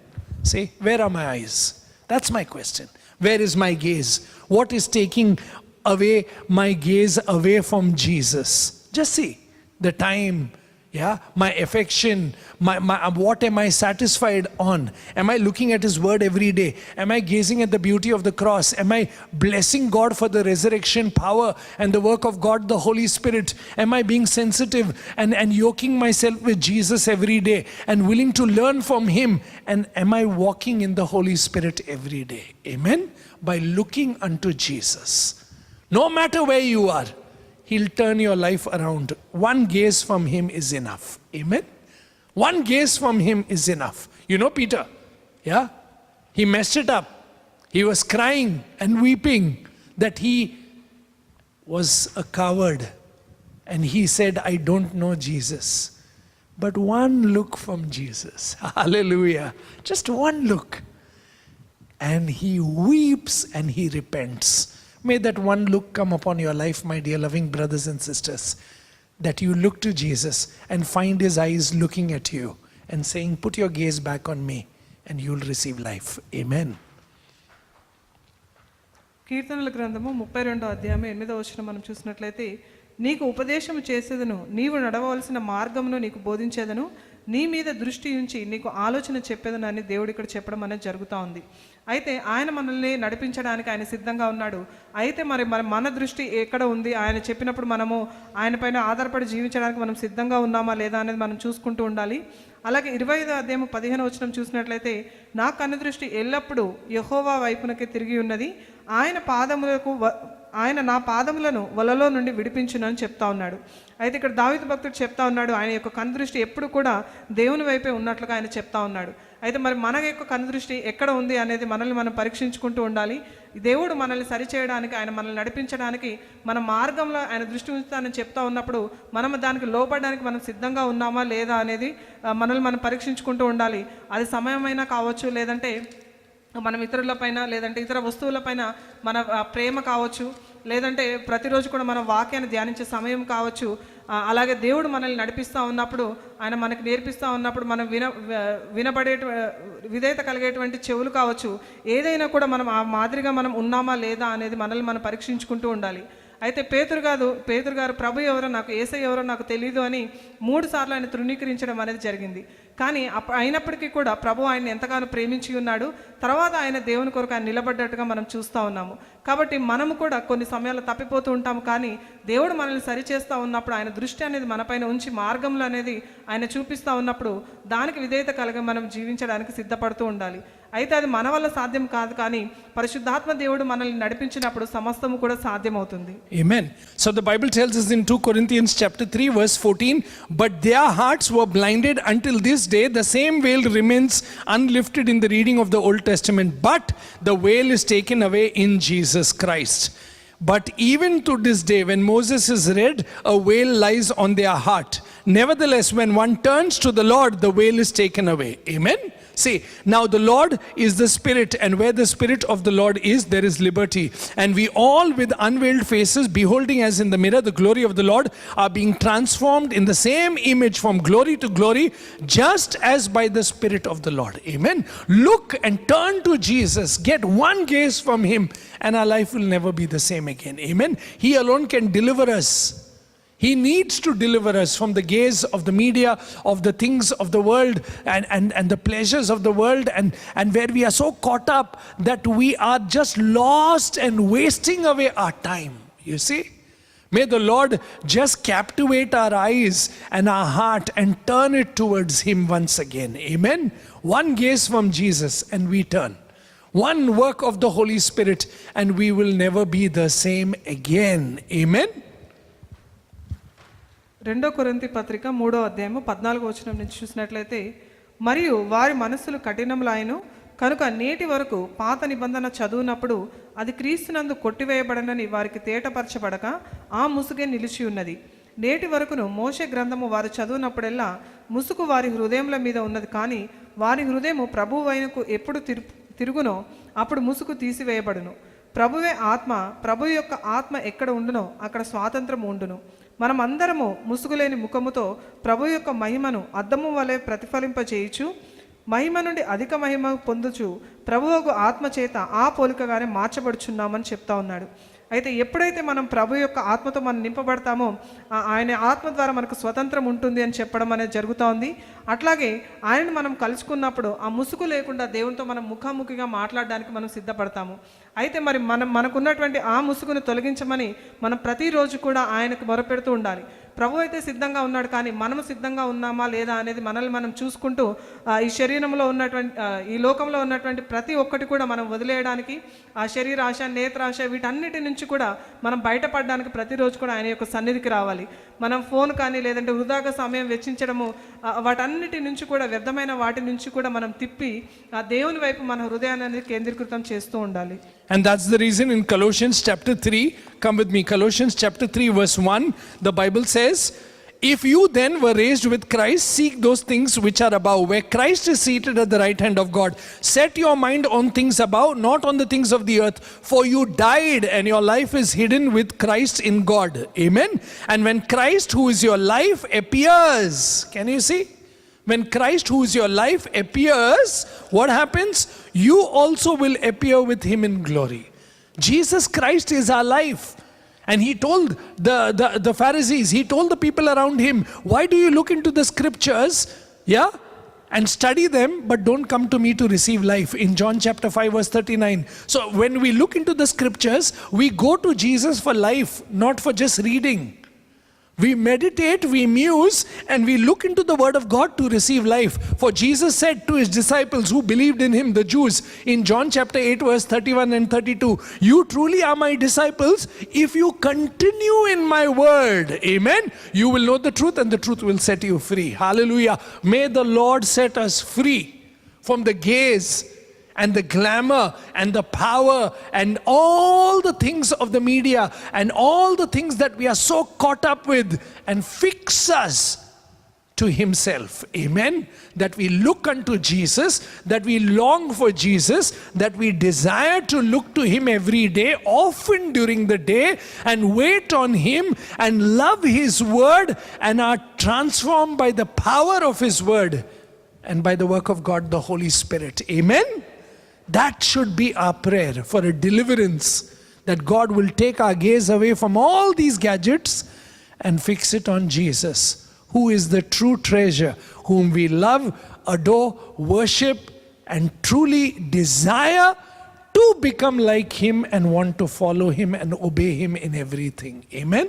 Speaker 1: Say, where are my eyes? That's my question. Where is my gaze? What is taking away my gaze away from Jesus? Just see the time, yeah, my affection, my what am I satisfied on? Am I looking at his word every day? Am I gazing at the beauty of the cross? Am I blessing God for the resurrection power and the work of God, the Holy Spirit? Am I being sensitive and yoking myself with Jesus every day and willing to learn from him? And am I walking in the Holy Spirit every day? Amen? By looking unto Jesus. No matter where you are, he'll turn your life around. One gaze from him is enough. Amen? One gaze from him is enough. You know Peter, yeah? He messed it up. He was crying and weeping that he was a coward. And he said, I don't know Jesus. But one look from Jesus. Hallelujah. Just one look. And he weeps and he repents. May that one look come upon your life, my dear loving brothers and sisters, that you look to Jesus and find his eyes looking at you and saying, put your gaze back on me and you'll receive life. Amen.
Speaker 2: కీర్తనల గ్రంథము 32వ అధ్యాయం 8వ వచనం మనం చూసినట్లయితే, నీకు ఉపదేశము చేసేదను, నీవు నడవవలసిన మార్గమును నీకు బోధించేదను, నీ మీద దృష్టి ఉంచి నీకు ఆలోచన చెప్పేదను అని దేవుడు ఇక్కడ చెప్పడం అనేది జరుగుతూ ఉంది. అయితే ఆయన మనల్ని నడిపించడానికి ఆయన సిద్ధంగా ఉన్నాడు. అయితే మరి మన దృష్టి ఎక్కడ ఉంది? ఆయన చెప్పినప్పుడు మనము ఆయన పైన ఆధారపడి జీవించడానికి మనం సిద్ధంగా ఉన్నామా లేదా అనేది మనం చూసుకుంటూ ఉండాలి. అలాగే 25వ అధ్యాయం 15వ వచనం చూసినట్లయితే, నా కన్ను దృష్టి ఎల్లప్పుడూ యెహోవా వైపునకే తిరిగి ఉన్నది, ఆయన నా పాదములను వలలో నుండి విడిపించును అని చెప్తా ఉన్నాడు. అయితే ఇక్కడ దావీదు భక్తుడు చెప్తా ఉన్నాడు, ఆయన యొక్క కనుదృష్టి ఎప్పుడు కూడా దేవుని వైపే ఉన్నట్లుగా ఆయన చెప్తా ఉన్నాడు. అయితే మరి మన యొక్క కనుదృష్టి ఎక్కడ ఉంది అనేది మనల్ని మనం పరీక్షించుకుంటూ ఉండాలి. దేవుడు మనల్ని సరిచేయడానికి, ఆయన మనల్ని నడిపించడానికి, మన మార్గంలో ఆయన దృష్టి ఉంచుతానని చెప్తా ఉన్నప్పుడు మనం దానికి లోపడడానికి మనం సిద్ధంగా ఉన్నామా లేదా అనేది మనల్ని మనం పరీక్షించుకుంటూ ఉండాలి. అది సమయమైనా కావచ్చు, లేదంటే మనం ఇతరులపైన, లేదంటే ఇతర వస్తువులపైన మన ప్రేమ కావచ్చు, లేదంటే ప్రతిరోజు కూడా మనం వాక్యాన్ని ధ్యానించే సమయం కావచ్చు. అలాగే దేవుడు మనల్ని నడిపిస్తూ ఉన్నప్పుడు, ఆయన మనకు నేర్పిస్తూ ఉన్నప్పుడు మనం వినబడే విధేయత కలిగేటువంటి చెవులు కావచ్చు. ఏదైనా కూడా మనం ఆ మాదిరిగా మనం ఉన్నామా లేదా అనేది మనల్ని మనం పరీక్షించుకుంటూ ఉండాలి. అయితే పేతురు గారు ప్రభు ఎవరో, నాకు యేసయ్య ఎవరో నాకు తెలియదు అని 3 సార్లు ఆయన తృణీకరించడం అనేది జరిగింది. కానీ అయినప్పటికీ కూడా ప్రభు ఆయన ఎంతగానో ప్రేమించి ఉన్నాడు. తర్వాత ఆయన దేవుని కొరకు ఆయన నిలబడ్డట్టుగా మనం చూస్తూ ఉన్నాము. కాబట్టి మనము కూడా కొన్ని సమయాల్లో తప్పిపోతూ ఉంటాము. కానీ దేవుడు మనల్ని సరిచేస్తూ ఉన్నప్పుడు, ఆయన దృష్టి అనేది మనపైన ఉంచి మార్గంలో అనేది ఆయన చూపిస్తూ ఉన్నప్పుడు దానికి విధేయత కలిగి మనం జీవించడానికి సిద్ధపడుతూ ఉండాలి. అయితే అది మన వల్ల సాధ్యం కాదు, కానీ పరిశుద్ధాత్మ దేవుడు మనల్ని నడిపించినప్పుడు సమస్తము కూడా సాధ్యమవుతుంది.
Speaker 1: Amen. So the Bible tells us in 2 Corinthians chapter 3 verse 14, but their hearts were blinded until this day. The same veil remains unlifted in the reading of the Old Testament, but the veil is taken away in Jesus Christ. But even to this day, when Moses is read, a veil lies on their heart. Nevertheless, when one turns to the Lord, the veil is taken away. Amen. See, now the Lord is the Spirit, and where the Spirit of the Lord is, there is liberty. And we all with unveiled faces, beholding as in the mirror the glory of the Lord, are being transformed in the same image from glory to glory, just as by the Spirit of the Lord. Amen. Look and turn to Jesus. Get one gaze from him, and our life will never be the same again. Amen. He alone can deliver us. He needs to deliver us from the gaze of the media, of the things of the world, and the pleasures of the world, and where we are so caught up that we are just lost and wasting away our time. You see? May the Lord just captivate our eyes and our heart and turn it towards him once again. Amen. One gaze from Jesus and we turn. One work of the Holy Spirit and we will never be the same again. Amen.
Speaker 2: 2 కొరింథీ పత్రిక 3వ అధ్యాయము 14వ వచనం నుంచి చూసినట్లయితే, మరియు వారి మనస్సులు కఠినములాయను కనుక నేటి వరకు పాత నిబంధన చదువునప్పుడు అది క్రీస్తునందు కొట్టివేయబడనని వారికి తేటపరచబడక ఆ ముసుగే నిలిచి ఉన్నది. నేటి వరకును మోషే గ్రంథము వారు చదువునప్పుడెల్లా ముసుగు వారి హృదయముల మీద ఉన్నది, కానీ వారి హృదయము ప్రభువు వైనకు ఎప్పుడు తిరుగునో అప్పుడు ముసుగు తీసివేయబడును. ప్రభువే ఆత్మ, ప్రభు యొక్క ఆత్మ ఎక్కడ ఉండునో అక్కడ స్వాతంత్రం ఉండును. మనం అందరము ముసుగులేని ముఖముతో ప్రభు యొక్క మహిమను అద్దము వలె ప్రతిఫలింపచేయుచు మహిమ నుండి అధిక మహిమ పొందుచు ప్రభువుకు ఆత్మ చేత ఆ పోలికగానే మార్చబడుచున్నామని చెప్తా ఉన్నాడు. అయితే ఎప్పుడైతే మనం ప్రభు యొక్క ఆత్మతో మనం నింపబడతామో ఆయన ఆత్మ ద్వారా మనకు స్వతంత్రం ఉంటుంది అని చెప్పడం అనేది జరుగుతూ ఉంది. అట్లాగే ఆయనను మనం కలుసుకున్నప్పుడు ఆ ముసుగు లేకుండా దేవునితో మనం ముఖాముఖిగా మాట్లాడడానికి మనం సిద్ధపడతాము. అయితే మరి మనకున్నటువంటి ఆ ముసుగును తొలగించమని మనం ప్రతిరోజు కూడా ఆయనకు మొరపెడుతూ ఉండాలి. ప్రభు అయితే సిద్ధంగా ఉన్నాడు, కానీ మనము సిద్ధంగా ఉన్నామా లేదా అనేది మనల్ని మనం చూసుకుంటూ ఈ శరీరంలో ఉన్నటువంటి ఈ లోకంలో ఉన్నటువంటి ప్రతి ఒక్కటి కూడా మనం వదిలేయడానికి, ఆ శరీరాశ, నేత్రాశ, వీటన్నిటి నుంచి కూడా మనం బయటపడడానికి ప్రతిరోజు కూడా ఆయన యొక్క సన్నిధికి రావాలి. మనం ఫోన్ కానీ లేదంటే వృధాగా సమయం వెచ్చించడము, వాటన్నిటి నుంచి కూడా వ్యర్థమైన వాటి నుంచి కూడా మనం తిప్పి ఆ దేవుని వైపు మన హృదయాన్ని కేంద్రీకృతం చేస్తూ ఉండాలి.
Speaker 1: And that's the reason in Colossians chapter 3, come with me, Colossians chapter 3 verse 1, the Bible says, if you then were raised with Christ, seek those things which are above, where Christ is seated at the right hand of God. Set your mind on things above, not on the things of the earth, for you died and your life is hidden with Christ in God. Amen. And when Christ, who is your life, appears, can you see? When Christ, who is your life, appears, what happens? You also will appear with him in glory. Jesus Christ is our life. And he told the Pharisees, he told the people around him, why do you look into the scriptures, and study them, but don't come to me to receive life? In John chapter 5 verse 39. So when we look into the scriptures, we go to Jesus for life, not for just reading. We meditate, we muse, and we look into the word of God to receive life. For Jesus said to his disciples who believed in him, the Jews, in John chapter 8 verse 31 and 32, you truly are my disciples if you continue in my word. Amen. You will know the truth and the truth will set you free. Hallelujah. May the Lord set us free from the gaze and the glamour and the power and all the things of the media and all the things that we are so caught up with, and fix us to himself. Amen. That we look unto Jesus, that we long for Jesus, that we desire to look to him every day, often during the day, and wait on him and love his word, and are transformed by the power of his word and by the work of God, the Holy Spirit. Amen. That should be our prayer for a deliverance, that God will take our gaze away from all these gadgets and fix it on Jesus, who is the true treasure, whom we love, adore, worship, and truly desire to become like him and want to follow him and obey him in everything. Amen.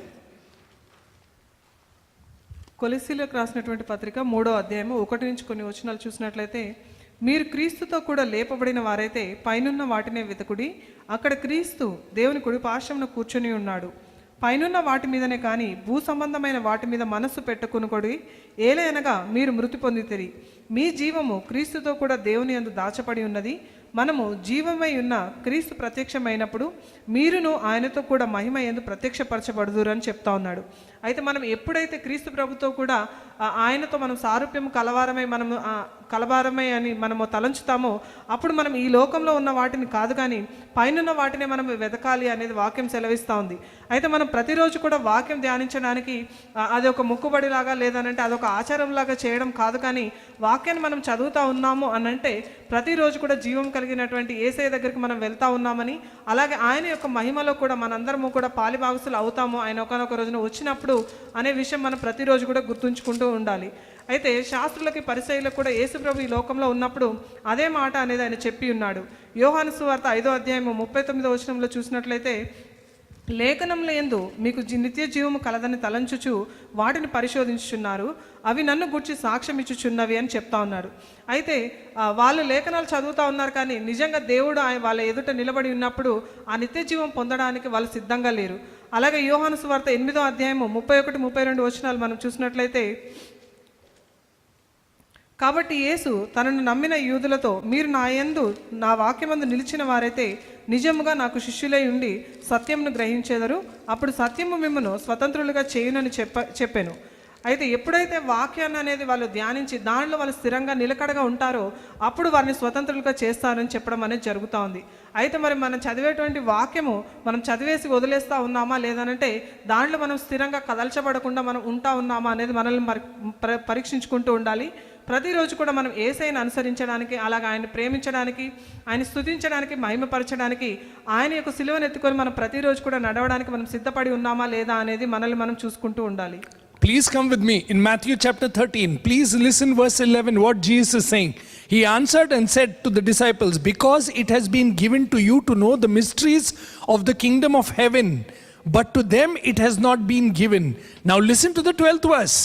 Speaker 2: కొలస్సీలకు రాసినటువంటి పత్రిక 3వ అధ్యాయము 1 నుంచి కొన్ని వచనాలు చూసినట్లయితే, మీరు క్రీస్తుతో కూడా లేపబడిన వారైతే పైనున్న వాటినే వెతుకుడి, అక్కడ క్రీస్తు దేవుని కుడి పార్శ్వమున కూర్చొని ఉన్నాడు. పైనున్న వాటి మీదనే కానీ భూ సంబంధమైన వాటి మీద మనస్సు పెట్టుకొనుకొడి. ఏలయనగా మీరు మృతి పొందితిరి, మీ జీవము క్రీస్తుతో కూడా దేవుని యందు దాచబడి ఉన్నది. మనము జీవమై ఉన్న క్రీస్తు ప్రత్యక్షమైనప్పుడు మీరును ఆయనతో కూడా మహిమ యందు ప్రత్యక్షపరచబడుదురు అని చెప్తా ఉన్నాడు. అయితే మనం ఎప్పుడైతే క్రీస్తు ప్రభుతో కూడా ఆయనతో మనం సారూప్యం కలవారమై అని మనము తలంచుతామో, అప్పుడు మనం ఈ లోకంలో ఉన్న వాటిని కాదు కానీ పైనున్న వాటిని మనం వెతకాలి అనేది వాక్యం సెలవిస్తూ ఉంది. అయితే మనం ప్రతిరోజు కూడా వాక్యం ధ్యానించడానికి అది ఒక మొక్కుబడిలాగా లేదనంటే అదొక ఆచారంలాగా చేయడం కాదు, కానీ వాక్యాన్ని మనం చదువుతూ ఉన్నాము అనంటే ప్రతిరోజు కూడా జీవం కలిగినటువంటి యేసయ్య దగ్గరికి మనం వెళ్తా ఉన్నామని, అలాగే ఆయన యొక్క మహిమలో కూడా మనందరము కూడా పాలిభాగస్తులు అవుతాము ఆయన ఒకనొక రోజున వచ్చినప్పుడు అనే విషయం మనం ప్రతిరోజు కూడా గుర్తుంచుకుంటూ ఉండాలి. అయితే శాస్త్రులకి పరిసయ్యులకు కూడా యేసు ప్రభు ఈ లోకంలో ఉన్నప్పుడు అదే మాట అనేది ఆయన చెప్పి ఉన్నాడు. యోహాను సువార్త 5వ అధ్యాయము 39వ వచనంలో చూసినట్లయితే, లేఖనముల యందు మీకు నిత్య జీవము కలదని తలంచుచు వాటిని పరిశోధించుచున్నారు, అవి నన్ను గుర్చి సాక్ష్యం ఇచ్చుచున్నవి అని చెప్తా ఉన్నాడు. అయితే వాళ్ళు లేఖనాలు చదువుతా ఉన్నారు, కానీ నిజంగా దేవుడు వాళ్ళ ఎదుట నిలబడి ఉన్నప్పుడు ఆ నిత్య జీవం పొందడానికి వాళ్ళు సిద్ధంగా లేరు. అలాగే యోహాను సువార్త 8వ అధ్యాయము 31-32 వచనాలు మనం చూసినట్లయితే, కాబట్టి యేసు తనను నమ్మిన యూదులతో, మీరు నా యందు నా వాక్యమందు నిలిచిన వారైతే నిజముగా నాకు శిష్యులై ఉండి సత్యమును గ్రహించెదరు, అప్పుడు సత్యము మిమ్మను స్వతంత్రులుగా చేయునని చెప్పాను. అయితే ఎప్పుడైతే వాక్యాన్ని అనేది వాళ్ళు ధ్యానించి దానిలో వాళ్ళు స్థిరంగా నిలకడగా ఉంటారో అప్పుడు వారిని స్వతంత్రులుగా చేస్తారని చెప్పడం అనేది జరుగుతూ ఉంది. అయితే మరి మనం చదివేటువంటి వాక్యము మనం చదివేసి వదిలేస్తూ ఉన్నామా లేదనంటే దాంట్లో మనం స్థిరంగా కదల్చబడకుండా మనం ఉంటా ఉన్నామా అనేది మనల్ని పరీక్షించుకుంటూ ఉండాలి. ప్రతిరోజు కూడా మనం యేసయ్యను అనుసరించడానికి, అలాగే ఆయన ప్రేమించడానికి, ఆయన స్తుతించడానికి, మహిమపరచడానికి, ఆయన యొక్క సిలువను ఎత్తుకొని మనం ప్రతిరోజు కూడా నడవడానికి మనం సిద్ధపడి ఉన్నామా లేదా అనేది మనల్ని మనం చూసుకుంటూ ఉండాలి.
Speaker 1: Please come with me in Matthew chapter 13. Please listen verse 11 what Jesus is saying. He answered and said to the disciples, because it has been given to you to know the mysteries of the kingdom of heaven, but to them it has not been given. Now listen to the 12th verse.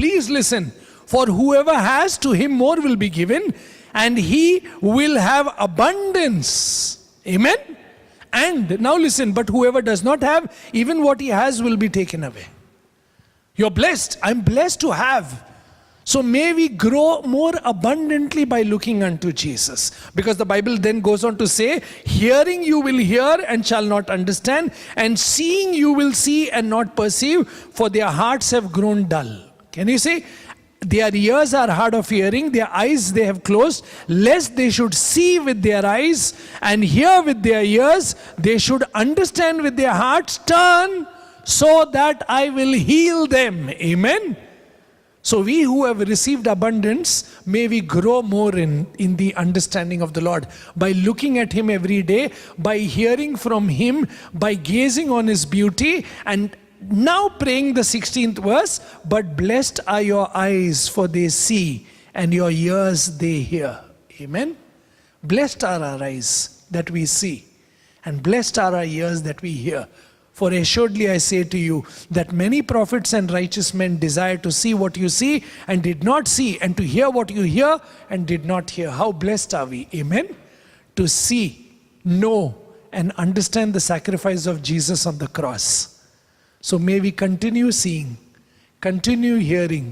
Speaker 1: Please listen. For whoever has, to him more will be given, and he will have abundance. Amen? And now listen, but whoever does not have, even what he has will be taken away. You're blessed. I'm blessed to have. So may we grow more abundantly by looking unto Jesus. Because the Bible then goes on to say, hearing you will hear and shall not understand, and seeing you will see and not perceive, for their hearts have grown dull. Can you see? Their ears are hard of hearing, their eyes they have closed, lest they should see with their eyes and hear with their ears, they should understand with their hearts, turn, so that I will heal them. Amen. So we who have received abundance, may we grow more in the understanding of the Lord by looking at him every day, by hearing from him, by gazing on his beauty, and now praying the 16th verse, but blessed are your eyes, for they see, and your ears they hear. Amen. Blessed are our eyes that we see, and blessed are our ears that we hear. For assuredly I say to you that many prophets and righteous men desire to see what you see and did not see, and to hear what you hear and did not hear. How blessed are we? Amen. To see, know, and understand the sacrifice of Jesus on the cross. So may we continue seeing, continue hearing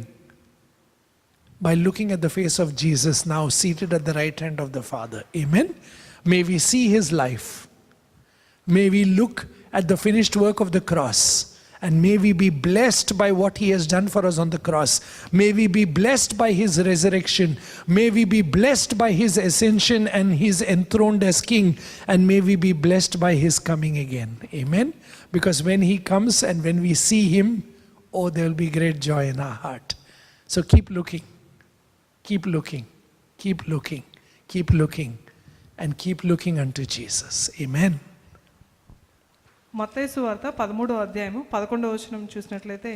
Speaker 1: by looking at the face of Jesus now seated at the right hand of the Father. Amen. May we see his life. May we look at the finished work of the cross, and may we be blessed by what he has done for us on the cross. May we be blessed by his resurrection. May we be blessed by his ascension and his enthroned as king, and may we be blessed by his coming again. Amen. Because when he comes and when we see him, oh, there will be great joy in our heart. So keep looking, keep looking, keep looking, keep looking, and keep looking unto Jesus. Amen.
Speaker 2: మత్తయి సువార్త 13వ అధ్యాయము 11వ వచనం చూసినట్లయితే,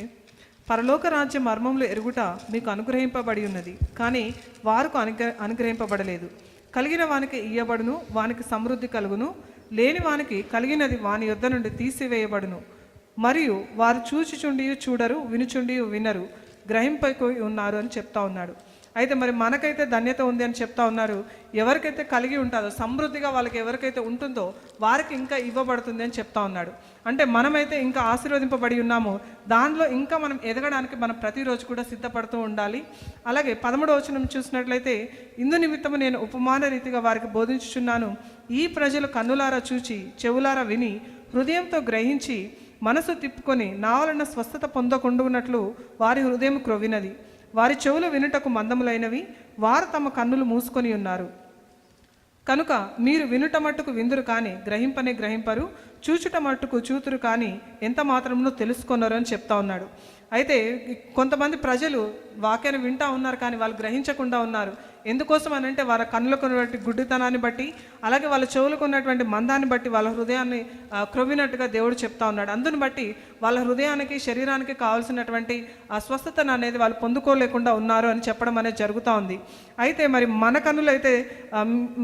Speaker 2: పరలోక రాజ్య మర్మములు ఎరుగుట మీకు అనుగ్రహింపబడి ఉన్నది, కానీ వారికి అనుగ్రహింపబడలేదు. కలిగిన వానికి ఇయ్యబడును, వానికి సమృద్ధి కలుగును, లేని వానికి కలిగినది వాని యొద్ద నుండి తీసివేయబడును. మరియు వారు చూచుచుండి చూడరు, వినుచుండి వినరు, గ్రహింపై ఉన్నారు అని చెప్తా ఉన్నాడు. అయితే మరి మనకైతే ధన్యత ఉంది అని చెప్తా ఉన్నారు. ఎవరికైతే కలిగి ఉంటుందో, సమృద్ధిగా వాళ్ళకి ఎవరికైతే ఉంటుందో వారికి ఇంకా ఇవ్వబడుతుంది అని చెప్తా ఉన్నాడు. అంటే మనమైతే ఇంకా ఆశీర్వదింపబడి ఉన్నాము, దానిలో ఇంకా మనం ఎదగడానికి మనం ప్రతిరోజు కూడా సిద్ధపడుతూ ఉండాలి. అలాగే 13వ వచనం చూసినట్లయితే, ఇందు నిమిత్తము నేను ఉపమాన రీతిగా వారికి బోధించుచున్నాను. ఈ ప్రజలు కన్నులారా చూచి, చెవులారా విని, హృదయంతో గ్రహించి, మనసు తిప్పుకొని నా వలన స్వస్థత పొందకుండునట్లు వారి హృదయం క్రొవ్వినది. వారి చెవులు వినుటకు మందములైనవి, వారు తమ కన్నులు మూసుకొని ఉన్నారు. కనుక మీరు వినుట మట్టుకు విందురు కానీ గ్రహింపనే గ్రహింపరు, చూచుట మట్టుకు చూతురు కానీ ఎంత మాత్రమును తెలుసుకొనరు అని చెప్తా ఉన్నాడు. అయితే కొంతమంది ప్రజలు వాక్యాన్ని వింటా ఉన్నారు కానీ వాళ్ళు గ్రహించకుండా ఉన్నారు. ఎందుకోసం అని అంటే వాళ్ళ కన్నులకు ఉన్నటువంటి గుడ్డితనాన్ని బట్టి, అలాగే వాళ్ళ చెవులకు ఉన్నటువంటి మందాన్ని బట్టి వాళ్ళ హృదయాన్ని క్రొవ్వినట్టుగా దేవుడు చెప్తా ఉన్నాడు. అందుని బట్టి వాళ్ళ హృదయానికి, శరీరానికి కావాల్సినటువంటి స్వస్థతను అనేది వాళ్ళు పొందుకోలేకుండా ఉన్నారు అని చెప్పడం అనేది జరుగుతూ ఉంది. అయితే మరి మన కన్నులు అయితే,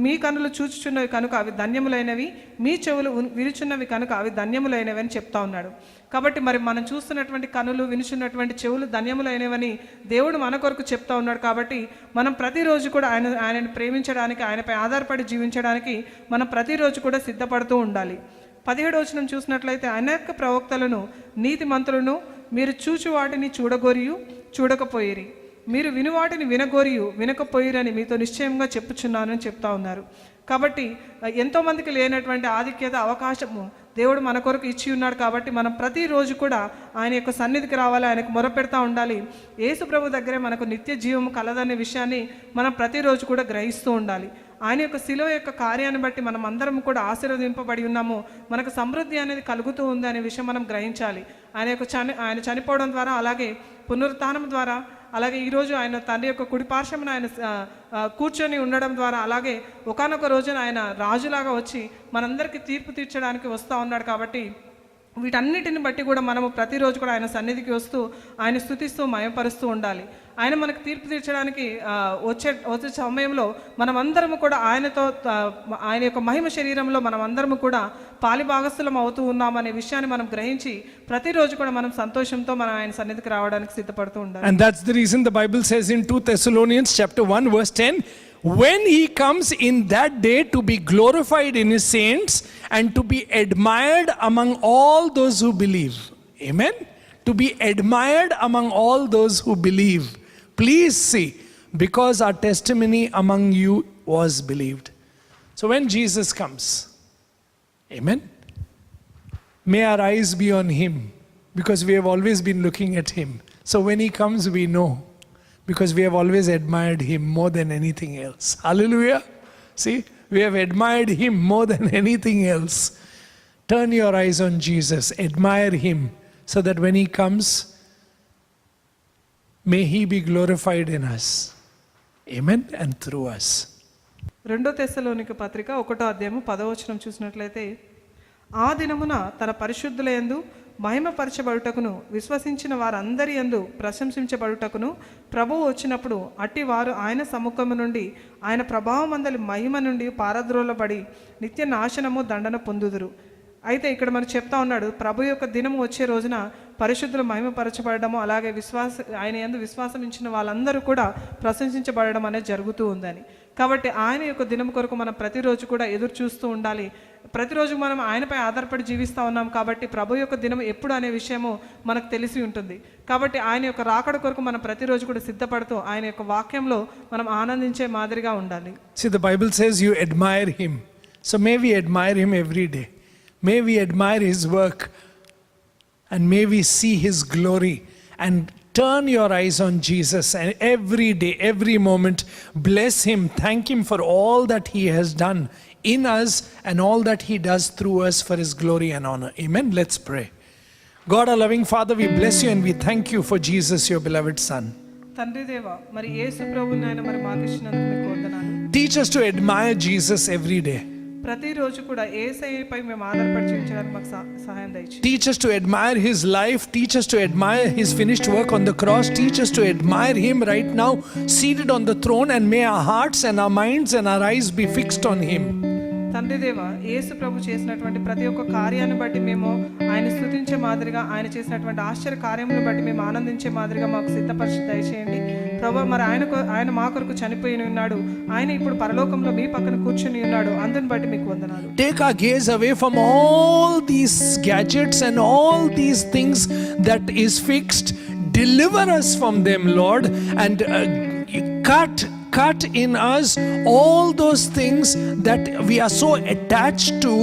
Speaker 2: మీ కన్నులు చూచుచున్నవి కనుక అవి ధన్యములైనవి, మీ చెవులు వినుచున్నవి చూచుచున్నవి కనుక అవి ధన్యములైనవి అని చెప్తా ఉన్నాడు. కాబట్టి మరి మనం చూస్తున్నటువంటి కనులు, వినుచున్నటువంటి చెవులు ధన్యములైనవని దేవుడు మన కొరకు చెప్తా ఉన్నాడు. కాబట్టి మనం ప్రతిరోజు కూడా ఆయనని ప్రేమించడానికి, ఆయనపై ఆధారపడి జీవించడానికి మనం ప్రతిరోజు కూడా సిద్ధపడుతూ ఉండాలి. 17వ వచనం చూసినట్లయితే, అనేక ప్రవక్తలను నీతిమంతులను మీరు చూచు వాటిని చూడగోరియు చూడకపోయిరి, మీరు విను వాటిని వినగోరియు వినకపోయిరని మీతో నిశ్చయంగా చెప్పుచున్నాను అని చెప్తా ఉన్నారు. కాబట్టి ఎంతోమందికి లేనటువంటి ఆధిక్యత, అవకాశము దేవుడు మన కొరకు ఇచ్చి ఉన్నాడు. కాబట్టి మనం ప్రతిరోజు కూడా ఆయన యొక్క సన్నిధికి రావాలి, ఆయనకు మొరపెడతా ఉండాలి. యేసు ప్రభు దగ్గరే మనకు నిత్య జీవము కలదనే విషయాన్ని మనం ప్రతిరోజు కూడా గ్రహిస్తూ ఉండాలి. ఆయన యొక్క శిలువ యొక్క కార్యాన్ని బట్టి మనం అందరం కూడా ఆశీర్వదింపబడి ఉన్నాము, మనకు సమృద్ధి అనేది కలుగుతూ ఉంది అనే విషయం మనం గ్రహించాలి. ఆయన చనిపోవడం ద్వారా, అలాగే పునరుత్థానం ద్వారా, అలాగే ఈరోజు ఆయన తండ్రి యొక్క కుడి పార్శ్వమున ఆయన కూర్చొని ఉండడం ద్వారా, అలాగే ఒకానొక రోజున ఆయన రాజులాగా వచ్చి మనందరికీ తీర్పు తీర్చడానికి వస్తూ ఉన్నాడు. కాబట్టి వీటన్నిటిని బట్టి కూడా మనము ప్రతిరోజు కూడా ఆయన సన్నిధికి వస్తూ ఆయన స్తుతిస్తూ మయపరుస్తూ ఉండాలి. ఆయన మనకు తీర్పు తీర్చడానికి వచ్చే సమయంలో మనమందరము కూడా ఆయనతో, ఆయన యొక్క మహిమ శరీరంలో మనమందరము కూడా పాలిభాగస్థులం అవుతూ ఉన్నామనే విషయాన్ని మనం గ్రహించి ప్రతిరోజు కూడా మనం సంతోషంతో మనం ఆయన సన్నిధికి రావడానికి సిద్ధపడుతూ ఉండాలి.
Speaker 1: And that's the reason the Bible says in 2 Thessalonians chapter 1 verse 10, when he comes in that day to be glorified in his saints and to be admired among all those who believe. Amen. To be admired among all those who believe. Please see, because our testimony among you was believed. So when Jesus comes, amen, may our eyes be on him, because we have always been looking at him. So when he comes, we know, because we have always admired him more than anything else. Hallelujah. See, we have admired him more than anything else. Turn your eyes on Jesus, admire him, so that when he comes, may he be glorified in us. Amen. And through us.
Speaker 2: 2 తెస్సలోనిక పత్రిక 1వ అధ్యాయము 10వ వచనం చూసినట్లయితే, ఆ దినమున తన పరిశుద్ధుల యందు మహిమపరచబడుటకును విశ్వసించిన వారందరి యందు ప్రశంసించబడుటకును ప్రభువు వచ్చినప్పుడు అట్టి వారు ఆయన సముఖము నుండి, ఆయన ప్రభావమందలి మహిమ నుండి పారద్రోలబడి నిత్య నాశనము దండన పొందుదురు. అయితే ఇక్కడ మనకు చెప్తా ఉన్నాడు, ప్రభు యొక్క దినము వచ్చే రోజున పరిశుద్ధులు మహిమపరచబడము, అలాగే ఆయన యందు విశ్వాసం ఇచ్చిన వాళ్ళందరూ కూడా ప్రశంసించబడడం అనేది జరుగుతూ ఉందని. కాబట్టి ఆయన యొక్క దినం కొరకు మనం ప్రతిరోజు కూడా ఎదురు చూస్తూ ఉండాలి. ప్రతిరోజు మనం ఆయనపై ఆధారపడి జీవిస్తూ ఉన్నాం. కాబట్టి ప్రభు యొక్క దినం ఎప్పుడు అనే విషయము మనకు తెలిసి ఉంటుంది. కాబట్టి ఆయన యొక్క రాకడ కొరకు మనం ప్రతిరోజు కూడా సిద్ధపడుతూ ఆయన యొక్క వాక్యంలో మనం ఆనందించే మాదిరిగా ఉండాలి.
Speaker 1: See, the Bible says you admire him. So may we admire him every day. May we admire his work, and may we see his glory, and turn your eyes on Jesus, and every day, every moment, bless him, thank him for all that he has done in us and all that he does through us for his glory and honor. Amen. Let's pray. God, our loving Father, we bless you and we thank you for Jesus, your beloved Son.
Speaker 2: తండ్రి దేవా, మరి యేసు ప్రభువుని ఆయన మరి మాకు ఇచ్చినందుకు మీకు వందనాలు.
Speaker 1: Teach us to admire Jesus every day.
Speaker 2: ప్రతిరోజు కూడా యేసయ్యపై మేము ఆధారపడి జీవించడానికి మాకు సహాయం దయచేయండి.
Speaker 1: Teach us to admire his life. Teach us to admire his finished work on the cross. Teach us to admire him right now, seated on the throne, and may our hearts and our minds and our eyes be fixed on him.
Speaker 2: తండ్రి దేవ, యేసు ప్రభు చేసినటువంటి ప్రతి ఒక్క కార్యాన్ని బట్టి మేము ఆయన స్తుతించే మాదిరిగా, ఆయన చేసినటువంటి ఆశ్చర్య కార్యములను బట్టి మేము ఆనందించే మాదిరిగా మాకు సిద్ధపరిచి దయచేయండి ప్రభు. మరి ఆయన మా కొరకు చనిపోయి ఉన్నాడు, ఆయన ఇప్పుడు పరలోకంలో మీ పక్కన కూర్చుని ఉన్నాడు. అందుని బట్టి మీకు వందనాలు.
Speaker 1: Take our gaze away from all these gadgets and all these things that is fixed. Deliver us from them, Lord, and cut in us all those things that we are so attached to,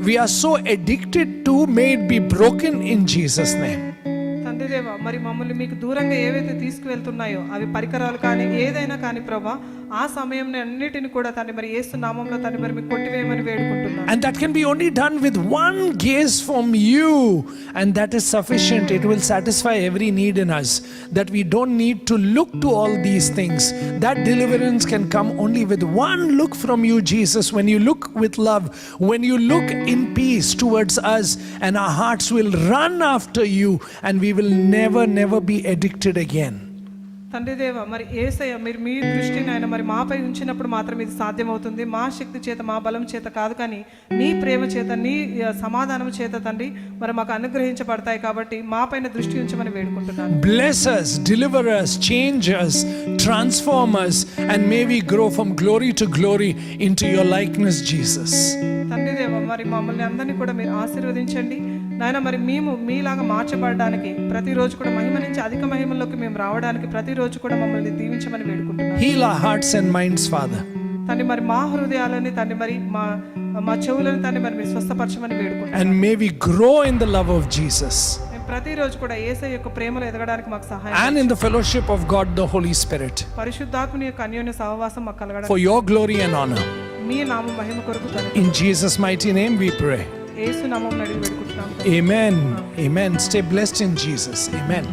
Speaker 1: we are so addicted to. May it be broken in Jesus' name.
Speaker 2: తండ్రి దేవ, మరి మమ్మల్ని మీకు దూరంగా ఏవైతే తీసుకువెళ్తున్నాయో అవి పరికరాలు కానీ ఏదైనా కానీ ప్రభా, ఆ సమయం అన్నిటిని కూడా తండ్రి మరి యేసు నామములో తండ్రి మరి మీకు కొట్టివేయమని వేడుకుంటున్నాను.
Speaker 1: And that can be only done with one gaze from you, and that is sufficient. It will satisfy every need in us, that we don't need to look to all these things. That deliverance can come only with one look from you, Jesus. When you look with love, when you look in peace towards us, and our hearts will run after you, and we will never be addicted again.
Speaker 2: తండ్రి దేవ, మరి యేసయ్య మీరు మీ దృష్టిని ఆయన మరి మాపై ఉంచినప్పుడు మాత్రం ఇది సాధ్యమవుతుంది. మా శక్తి చేత మా బలం చేత కాదు, కానీ నీ ప్రేమ చేత నీ సమాధానం చేత తండ్రి మరి మాకు అనుగ్రహించబడతాయి. కాబట్టి మా పైన దృష్టి ఉంచమని వేడుకుంటున్నాను.
Speaker 1: Bless us, deliver us, change us, transform us, and may we grow from glory to glory into your likeness, Jesus.
Speaker 2: తండ్రి దేవ, మరి మమ్మల్ని అందరినీ కూడా మీరు ఆశీర్వదించండి నాయన. మరి మేము మీలాగా మార్చబడడానికి ప్రతిరోజు కూడా మహిమ నుంచి అధిక మహిమలోకి మేము రావడానికి ప్రతిరోజు కూడా మమ్మల్ని దీవించమని వేడుకుంటున్నాను.
Speaker 1: Heal our hearts and minds, Father.
Speaker 2: తండ్రి మరి మా హృదయాలని తండ్రి మరి మా చెవులను తండ్రి మరి మీరు స్వస్థపరచమని వేడుకుంటున్నాను.
Speaker 1: And may we grow in the love of Jesus
Speaker 2: మేము ప్రతిరోజు కూడా యేసయ్య యొక్క ప్రేమలో ఎదగడానికి మాకు సహాయం
Speaker 1: and in the fellowship of God the Holy Spirit,
Speaker 2: పరిశుద్ధాత్మని యొక్క అన్యోన్య సహవాసం మాకు కలగడానికి
Speaker 1: for your glory and honor.
Speaker 2: మీ నామం మహిమ కొరకు
Speaker 1: In Jesus' mighty name we pray.
Speaker 2: యేసు నామం అడిగి వేడుకుంటున్నాం.
Speaker 1: Amen. Amen. Stay blessed in Jesus. Amen.